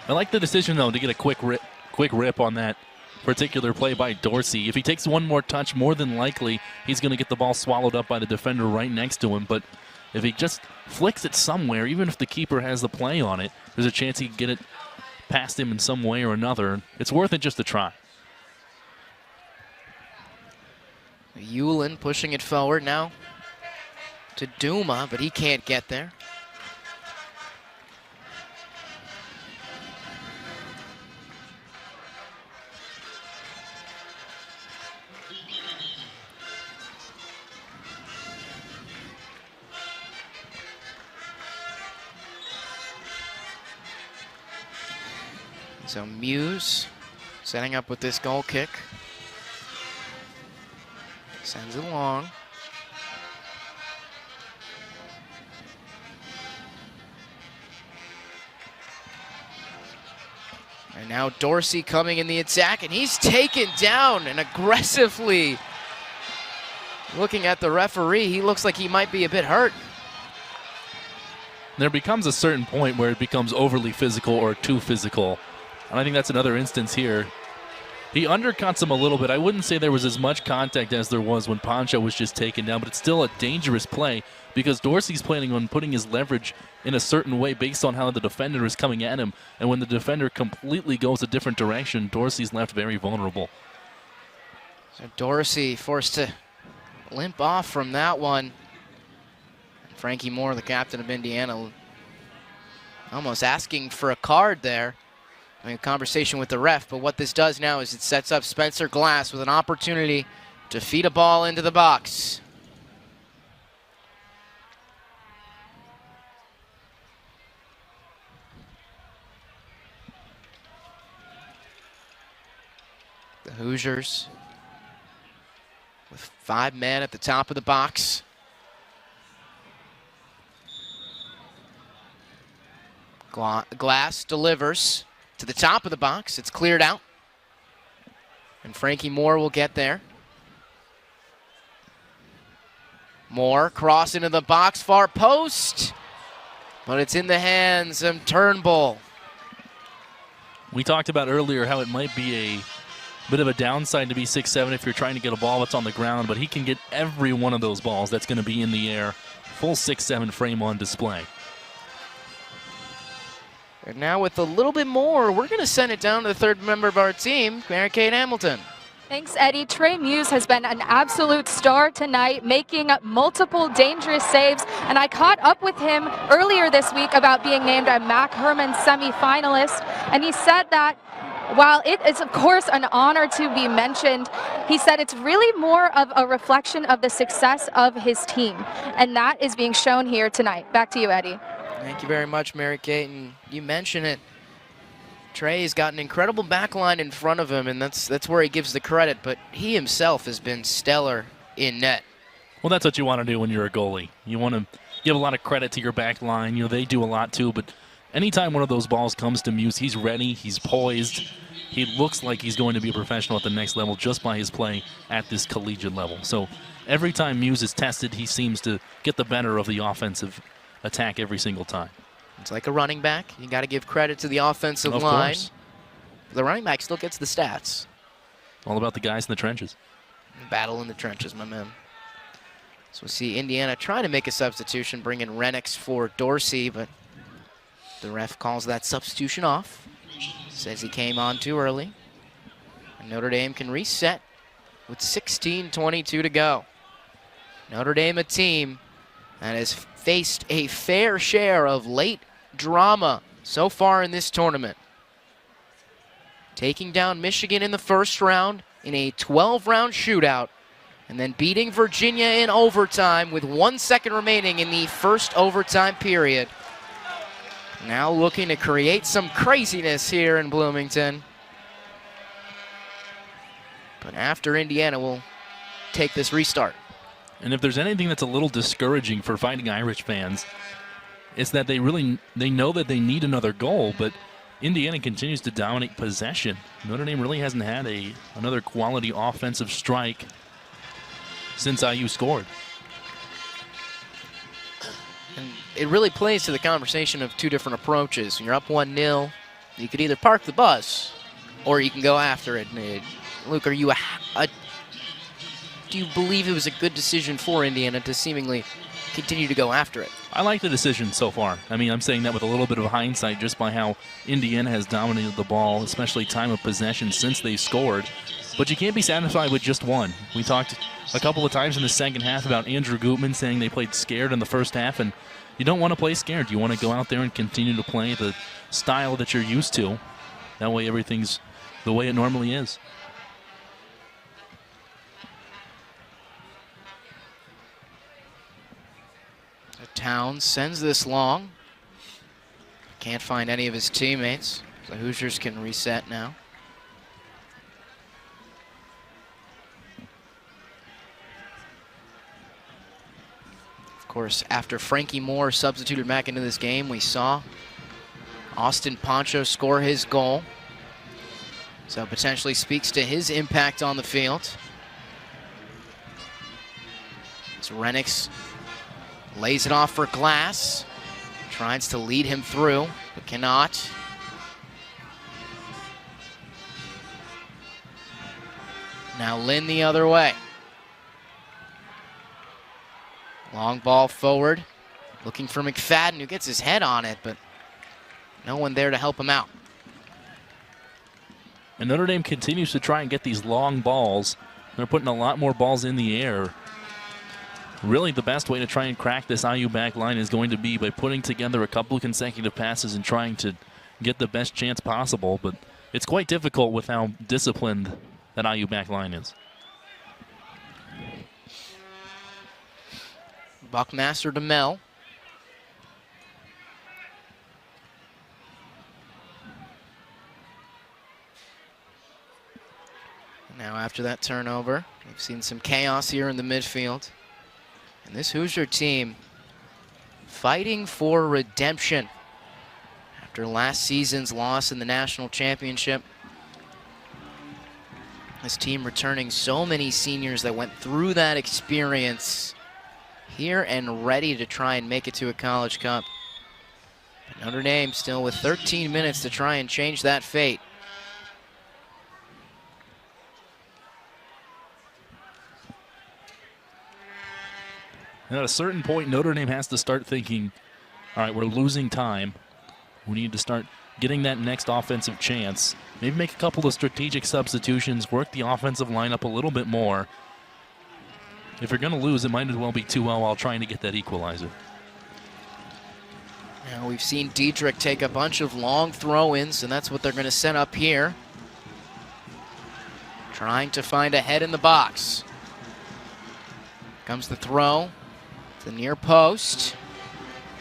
I like the decision, though, to get a quick rip on that particular play by Dorsey. If he takes one more touch, more than likely he's going to get the ball swallowed up by the defender right next to him. But if he just flicks it somewhere, even if the keeper has the play on it, there's a chance he can get it past him in some way or another. It's worth it just to try. Yulin pushing it forward now to Duma, but he can't get there. So Muse setting up with this goal kick. Sends it along. And now Dorsey coming in the attack, and he's taken down and aggressively looking at the referee. He looks like he might be a bit hurt. There becomes a certain point where it becomes overly physical or too physical. And I think that's another instance here. He undercuts him a little bit. I wouldn't say there was as much contact as there was when Poncho was just taken down, but it's still a dangerous play because Dorsey's planning on putting his leverage in a certain way based on how the defender is coming at him. And when the defender completely goes a different direction, Dorsey's left very vulnerable. So Dorsey forced to limp off from that one. And Frankie Moore, the captain of Indiana, almost asking for a card there. A conversation with the ref, but what this does now is it sets up Spencer Glass with an opportunity to feed a ball into the box. The Hoosiers with 5 men at the top of the box. Glass delivers to the top of the box. It's cleared out. And Frankie Moore will get there. Moore cross into the box, far post. But it's in the hands of Turnbull. We talked about earlier how it might be a bit of a downside to be 6'7" if you're trying to get a ball that's on the ground, but he can get every one of those balls that's going to be in the air. Full 6'7" frame on display. And now with a little bit more, we're going to send it down to the third member of our team, Mary Kate Hamilton. Thanks, Eddie. Trey Muse has been an absolute star tonight, making multiple dangerous saves. And I caught up with him earlier this week about being named a Mac Hermann semifinalist. And he said that while it is, of course, an honor to be mentioned, he said it's really more of a reflection of the success of his team. And that is being shown here tonight. Back to you, Eddie. Thank you very much, Mary Kate. And you mentioned it. Trey's got an incredible back line in front of him, and that's where he gives the credit. But he himself has been stellar in net. Well, that's what you want to do when you're a goalie. You want to give a lot of credit to your back line. You know, they do a lot too, but anytime one of those balls comes to Muse, he's ready, he's poised. He looks like he's going to be a professional at the next level just by his play at this collegiate level. So every time Muse is tested, he seems to get the better of the offensive attack every single time. It's like a running back. You got to give credit to the offensive Of line. course. The running back still gets the stats. All about the guys in the trenches. Battle in the trenches, my man. So we see Indiana trying to make a substitution, bring in Renix for Dorsey, but the ref calls that substitution off. Says he came on too early. And Notre Dame can reset with 16:22 to go. Notre Dame, a team that has faced a fair share of late drama so far in this tournament. Taking down Michigan in the first round in a 12-round shootout, and then beating Virginia in overtime with 1 second remaining in the first overtime period. Now looking to create some craziness here in Bloomington. But after Indiana will take this restart. And if there's anything that's a little discouraging for Fighting Irish fans, it's that they know that they need another goal, but Indiana continues to dominate possession. Notre Dame really hasn't had another quality offensive strike since IU scored. And it really plays to the conversation of two different approaches. When you're up 1-0, you could either park the bus or you can go after it. Luke, do you believe it was a good decision for Indiana to seemingly continue to go after it? I like the decision so far. I mean, I'm saying that with a little bit of hindsight just by how Indiana has dominated the ball, especially time of possession since they scored. But you can't be satisfied with just one. We talked a couple of times in the second half about Andrew Gutman saying they played scared in the first half, and you don't want to play scared. You want to go out there and continue to play the style that you're used to. That way everything's the way it normally is. Towns sends this long. Can't find any of his teammates. The Hoosiers can reset now. Of course, after Frankie Moore substituted back into this game, we saw Austin Poncho score his goal. So potentially speaks to his impact on the field. As Renix lays it off for Glass. Tries to lead him through, but cannot. Now Lynn the other way. Long ball forward. Looking for McFadden, who gets his head on it, but no one there to help him out. And Notre Dame continues to try and get these long balls. They're putting a lot more balls in the air. Really, the best way to try and crack this IU back line is going to be by putting together a couple of consecutive passes and trying to get the best chance possible. But it's quite difficult with how disciplined that IU back line is. Buckmaster to Mel. Now after that turnover, we've seen some chaos here in the midfield. And this Hoosier team fighting for redemption after last season's loss in the national championship. This team returning so many seniors that went through that experience here and ready to try and make it to a College Cup. But Notre Dame still with 13 minutes to try and change that fate. And at a certain point, Notre Dame has to start thinking, all right, we're losing time. We need to start getting that next offensive chance. Maybe make a couple of strategic substitutions, work the offensive lineup a little bit more. If you're going to lose, it might as well be 2-0 while trying to get that equalizer. Now we've seen Diedrich take a bunch of long throw-ins, and that's what they're going to set up here. Trying to find a head in the box. Comes the throw. The near post,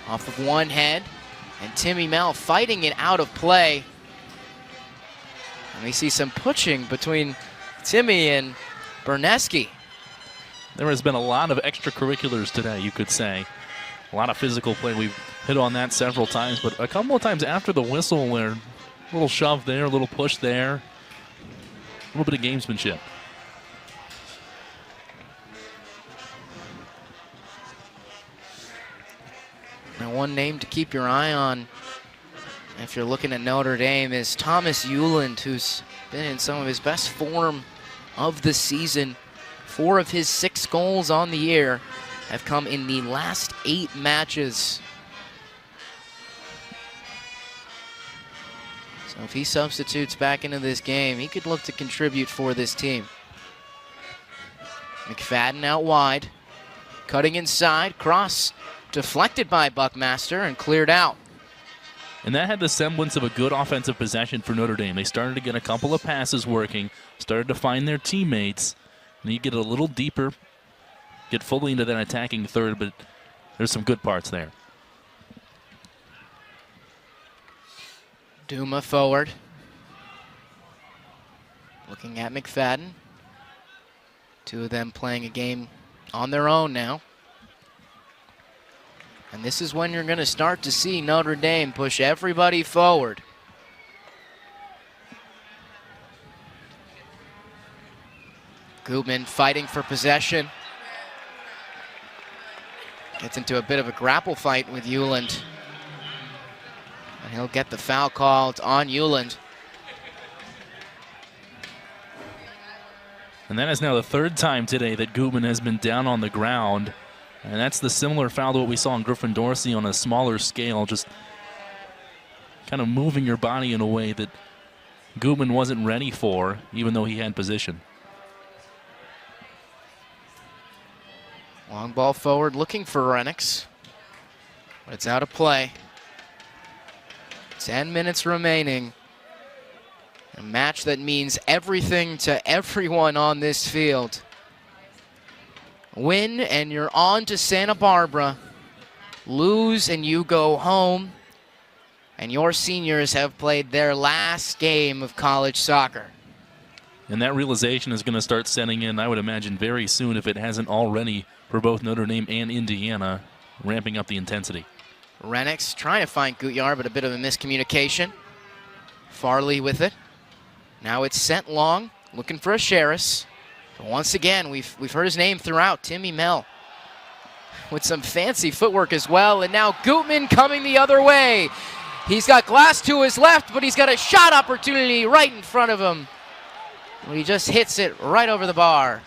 off of one head, and Timmy Mel fighting it out of play. And we see some pushing between Timmy and Berneski. There has been a lot of extracurriculars today, you could say. A lot of physical play. We've hit on that several times, but a couple of times after the whistle, where a little shove there, a little push there, a little bit of gamesmanship. Now one name to keep your eye on if you're looking at Notre Dame is Thomas Euland, who's been in some of his best form of the season. 4 of his 6 goals on the year have come in the last 8 matches. So if he substitutes back into this game, he could look to contribute for this team. McFadden out wide, cutting inside, cross deflected by Buckmaster and cleared out. And that had the semblance of a good offensive possession for Notre Dame. They started to get a couple of passes working, started to find their teammates, and you get a little deeper, get fully into that attacking third, but there's some good parts there. Duma forward. Looking at McFadden. 2 of them playing a game on their own now. And this is when you're going to start to see Notre Dame push everybody forward. Gutman fighting for possession. Gets into a bit of a grapple fight with Euland. And he'll get the foul called on Euland. And that is now the third time today that Gutman has been down on the ground. And that's the similar foul to what we saw in Griffin Dorsey on a smaller scale, just kind of moving your body in a way that Gutman wasn't ready for, even though he had position. Long ball forward looking for Renix, but it's out of play. 10 minutes remaining. A match that means everything to everyone on this field. Win and you're on to Santa Barbara. Lose and you go home. And your seniors have played their last game of college soccer. And that realization is going to start setting in, I would imagine, very soon, if it hasn't already, for both Notre Dame and Indiana, ramping up the intensity. Renix trying to find Gutyar, but a bit of a miscommunication. Farley with it. Now it's sent long, looking for a Sharis. But once again, we've heard his name throughout, Timmy Mell. With some fancy footwork as well, and now Gutman coming the other way. He's got glass to his left, but he's got a shot opportunity right in front of him. He just hits it right over the bar.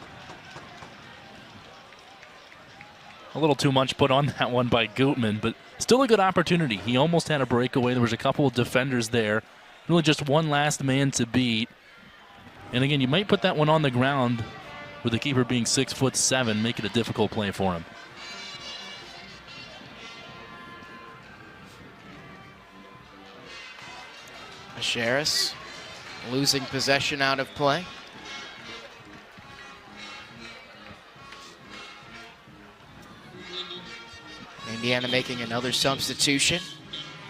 A little too much put on that one by Gutman, but still a good opportunity. He almost had a breakaway. There was a couple of defenders there. Really just one last man to beat. And again, you might put that one on the ground with the keeper being 6'7", make it a difficult play for him. Sharis losing possession out of play. Indiana making another substitution,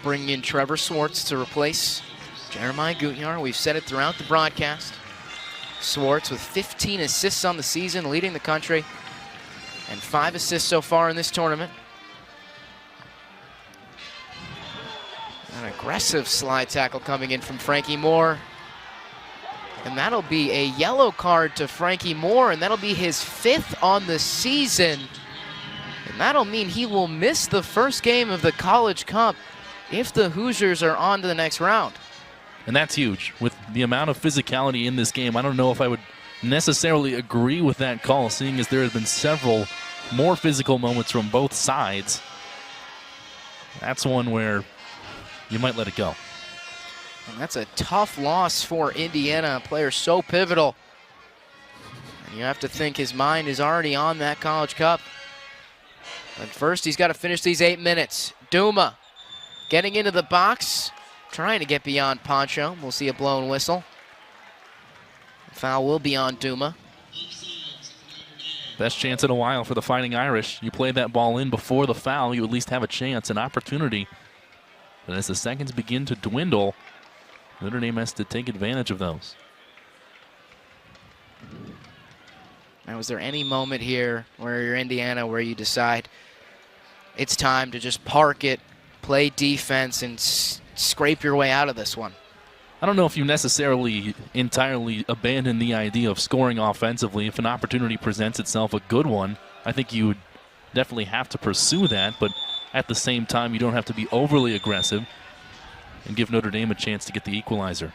bringing in Trevor Swartz to replace Jeremiah Gutyar. We've said it throughout the broadcast. Swartz with 15 assists on the season, leading the country, and 5 assists so far in this tournament. An aggressive slide tackle coming in from Frankie Moore. And that'll be a yellow card to Frankie Moore, and that'll be his 5th on the season. And that'll mean he will miss the first game of the College Cup if the Hoosiers are on to the next round. And that's huge. With the amount of physicality in this game, I don't know if I would necessarily agree with that call, seeing as there have been several more physical moments from both sides. That's one where you might let it go. And that's a tough loss for Indiana, a player so pivotal. And you have to think his mind is already on that College Cup. But first, he's got to finish these 8 minutes. Duma getting into the box, trying to get beyond Poncho. We'll see a blown whistle. The foul will be on Duma. Best chance in a while for the Fighting Irish. You play that ball in before the foul, you at least have a chance, an opportunity. But as the seconds begin to dwindle, Notre Dame has to take advantage of those. Now, is there any moment here where you're Indiana where you decide it's time to just park it, play defense, and scrape your way out of this one? I don't know if you necessarily entirely abandon the idea of scoring offensively. If an opportunity presents itself, a good one, I think you would definitely have to pursue that, but at the same time, you don't have to be overly aggressive and give Notre Dame a chance to get the equalizer.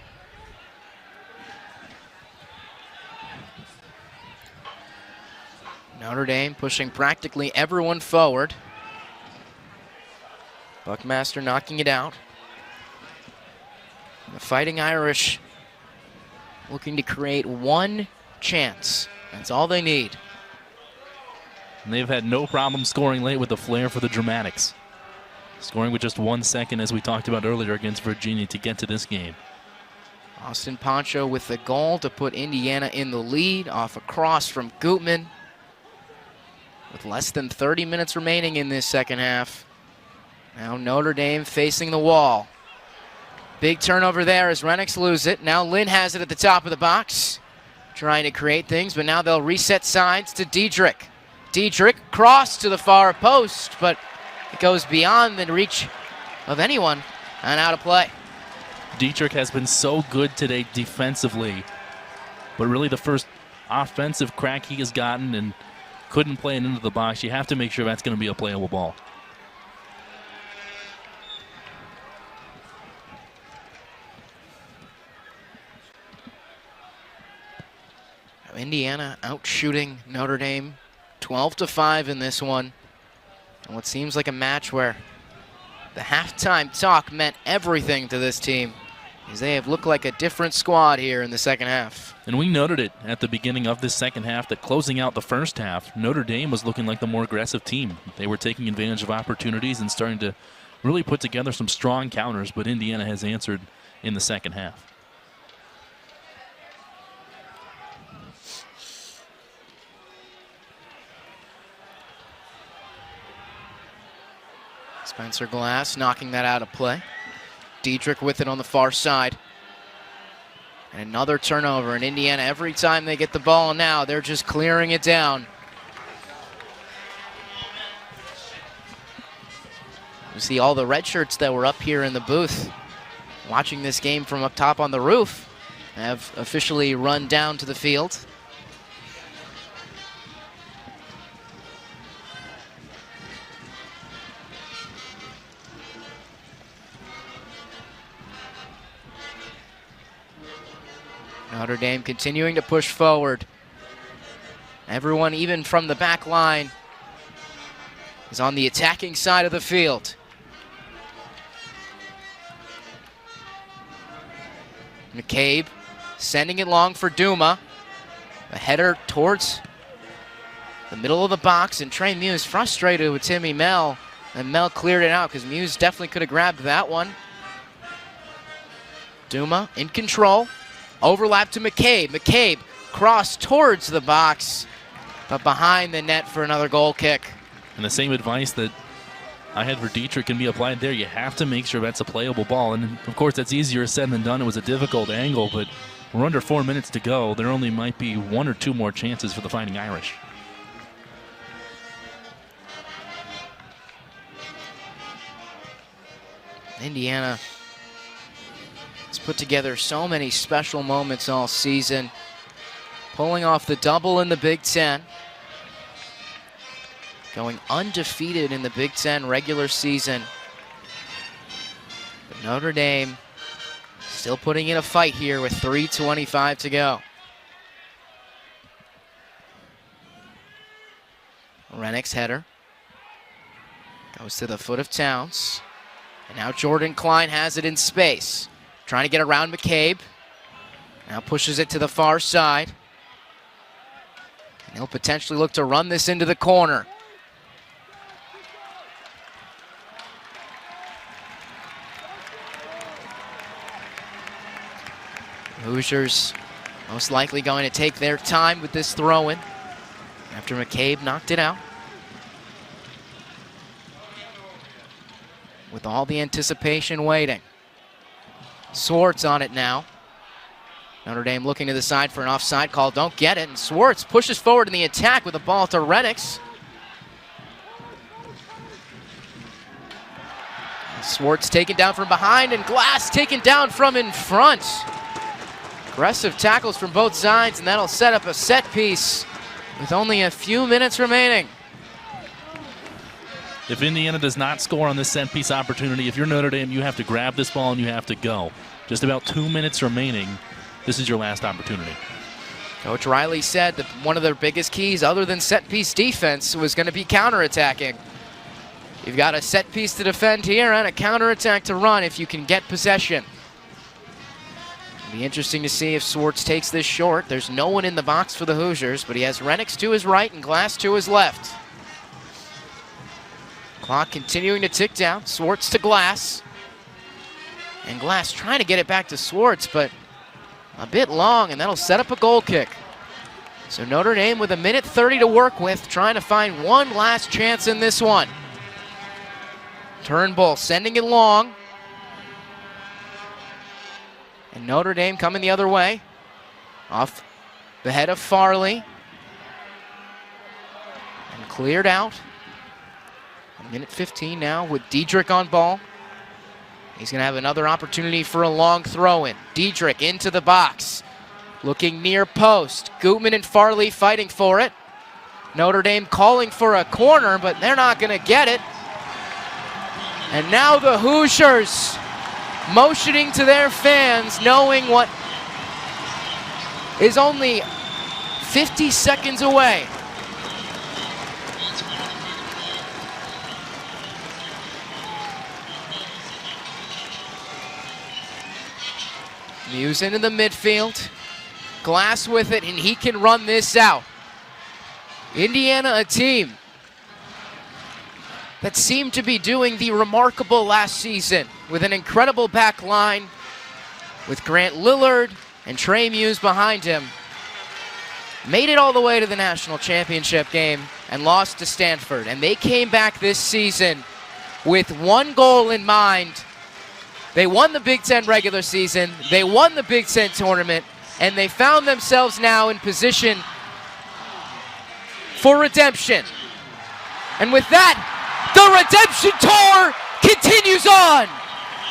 Notre Dame pushing practically everyone forward. Buckmaster knocking it out. The Fighting Irish looking to create one chance. That's all they need. And they've had no problem scoring late with the flair for the dramatics. Scoring with just 1 second, as we talked about earlier, against Virginia to get to this game. Austin Poncho with the goal to put Indiana in the lead off a cross from Gutman. With less than 30 minutes remaining in this second half. Now Notre Dame facing the wall. Big turnover there as Renix loses it. Now Lynn has it at the top of the box. Trying to create things, but now they'll reset sides to Diedrich. Diedrich cross to the far post, but it goes beyond the reach of anyone and out of play. Diedrich has been so good today defensively, but really the first offensive crack he has gotten and couldn't play it into the box, you have to make sure that's going to be a playable ball. Indiana out shooting Notre Dame 12-5 in this one. And what seems like a match where the halftime talk meant everything to this team, as they have looked like a different squad here in the second half. And we noted it at the beginning of this second half that closing out the first half, Notre Dame was looking like the more aggressive team. They were taking advantage of opportunities and starting to really put together some strong counters, but Indiana has answered in the second half. Spencer Glass knocking that out of play. Dietrich with it on the far side. And another turnover in Indiana. Every time they get the ball now, they're just clearing it down. You see all the red shirts that were up here in the booth watching this game from up top on the roof have officially run down to the field. Notre Dame continuing to push forward. Everyone, even from the back line, is on the attacking side of the field. McCabe sending it long for Duma. A header towards the middle of the box, and Trey Muse frustrated with Timmy Mell. And Mell cleared it out because Muse definitely could have grabbed that one. Duma in control. Overlap to McCabe. McCabe cross towards the box, but behind the net for another goal kick. And the same advice that I had for Dietrich can be applied there. You have to make sure that's a playable ball. And of course, that's easier said than done. It was a difficult angle, but we're under 4 minutes to go. There only might be 1 or 2 more chances for the Fighting Irish. Indiana has put together so many special moments all season, pulling off the double in the Big Ten, going undefeated in the Big Ten regular season. But Notre Dame still putting in a fight here with 3:25 to go. Rennick's header goes to the foot of Towns. And now Jordan Klein has it in space. Trying to get around McCabe. Now pushes it to the far side. And he'll potentially look to run this into the corner. Hoosiers most likely going to take their time with this throw-in after McCabe knocked it out. With all the anticipation waiting. Swartz on it now. Notre Dame looking to the side for an offside call. Don't get it. And Swartz pushes forward in the attack with the ball to Rennicks. Swartz taken down from behind, and Glass taken down from in front. Aggressive tackles from both sides, and that'll set up a set piece with only a few minutes remaining. If Indiana does not score on this set piece opportunity, if you're Notre Dame, you have to grab this ball and you have to go. Just about 2 minutes remaining. This is your last opportunity. Coach Riley said that one of their biggest keys, other than set piece defense, was going to be counterattacking. You've got a set piece to defend here and a counterattack to run if you can get possession. It'll be interesting to see if Swartz takes this short. There's no one in the box for the Hoosiers, but he has Rennicks to his right and Glass to his left. Clock continuing to tick down. Swartz to Glass. And Glass trying to get it back to Swartz, but a bit long, and that'll set up a goal kick. So Notre Dame with 1:30 to work with, trying to find one last chance in this one. Turnbull sending it long. And Notre Dame coming the other way. Off the head of Farley. And cleared out. 1:15 now with Dietrich on ball. He's going to have another opportunity for a long throw-in. Dietrich into the box. Looking near post. Gutman and Farley fighting for it. Notre Dame calling for a corner, but they're not going to get it. And now the Hoosiers motioning to their fans, knowing what is only 50 seconds away. Muse into the midfield. Glass with it, and he can run this out. Indiana, a team that seemed to be doing the remarkable last season with an incredible back line with Grant Lillard and Trey Muse behind him. Made it all the way to the national championship game and lost to Stanford. And they came back this season with one goal in mind. They won the Big Ten regular season, they won the Big Ten tournament, and they found themselves now in position for redemption. And with that, the redemption tour continues on.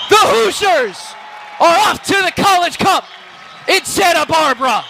The Hoosiers are off to the College Cup in Santa Barbara.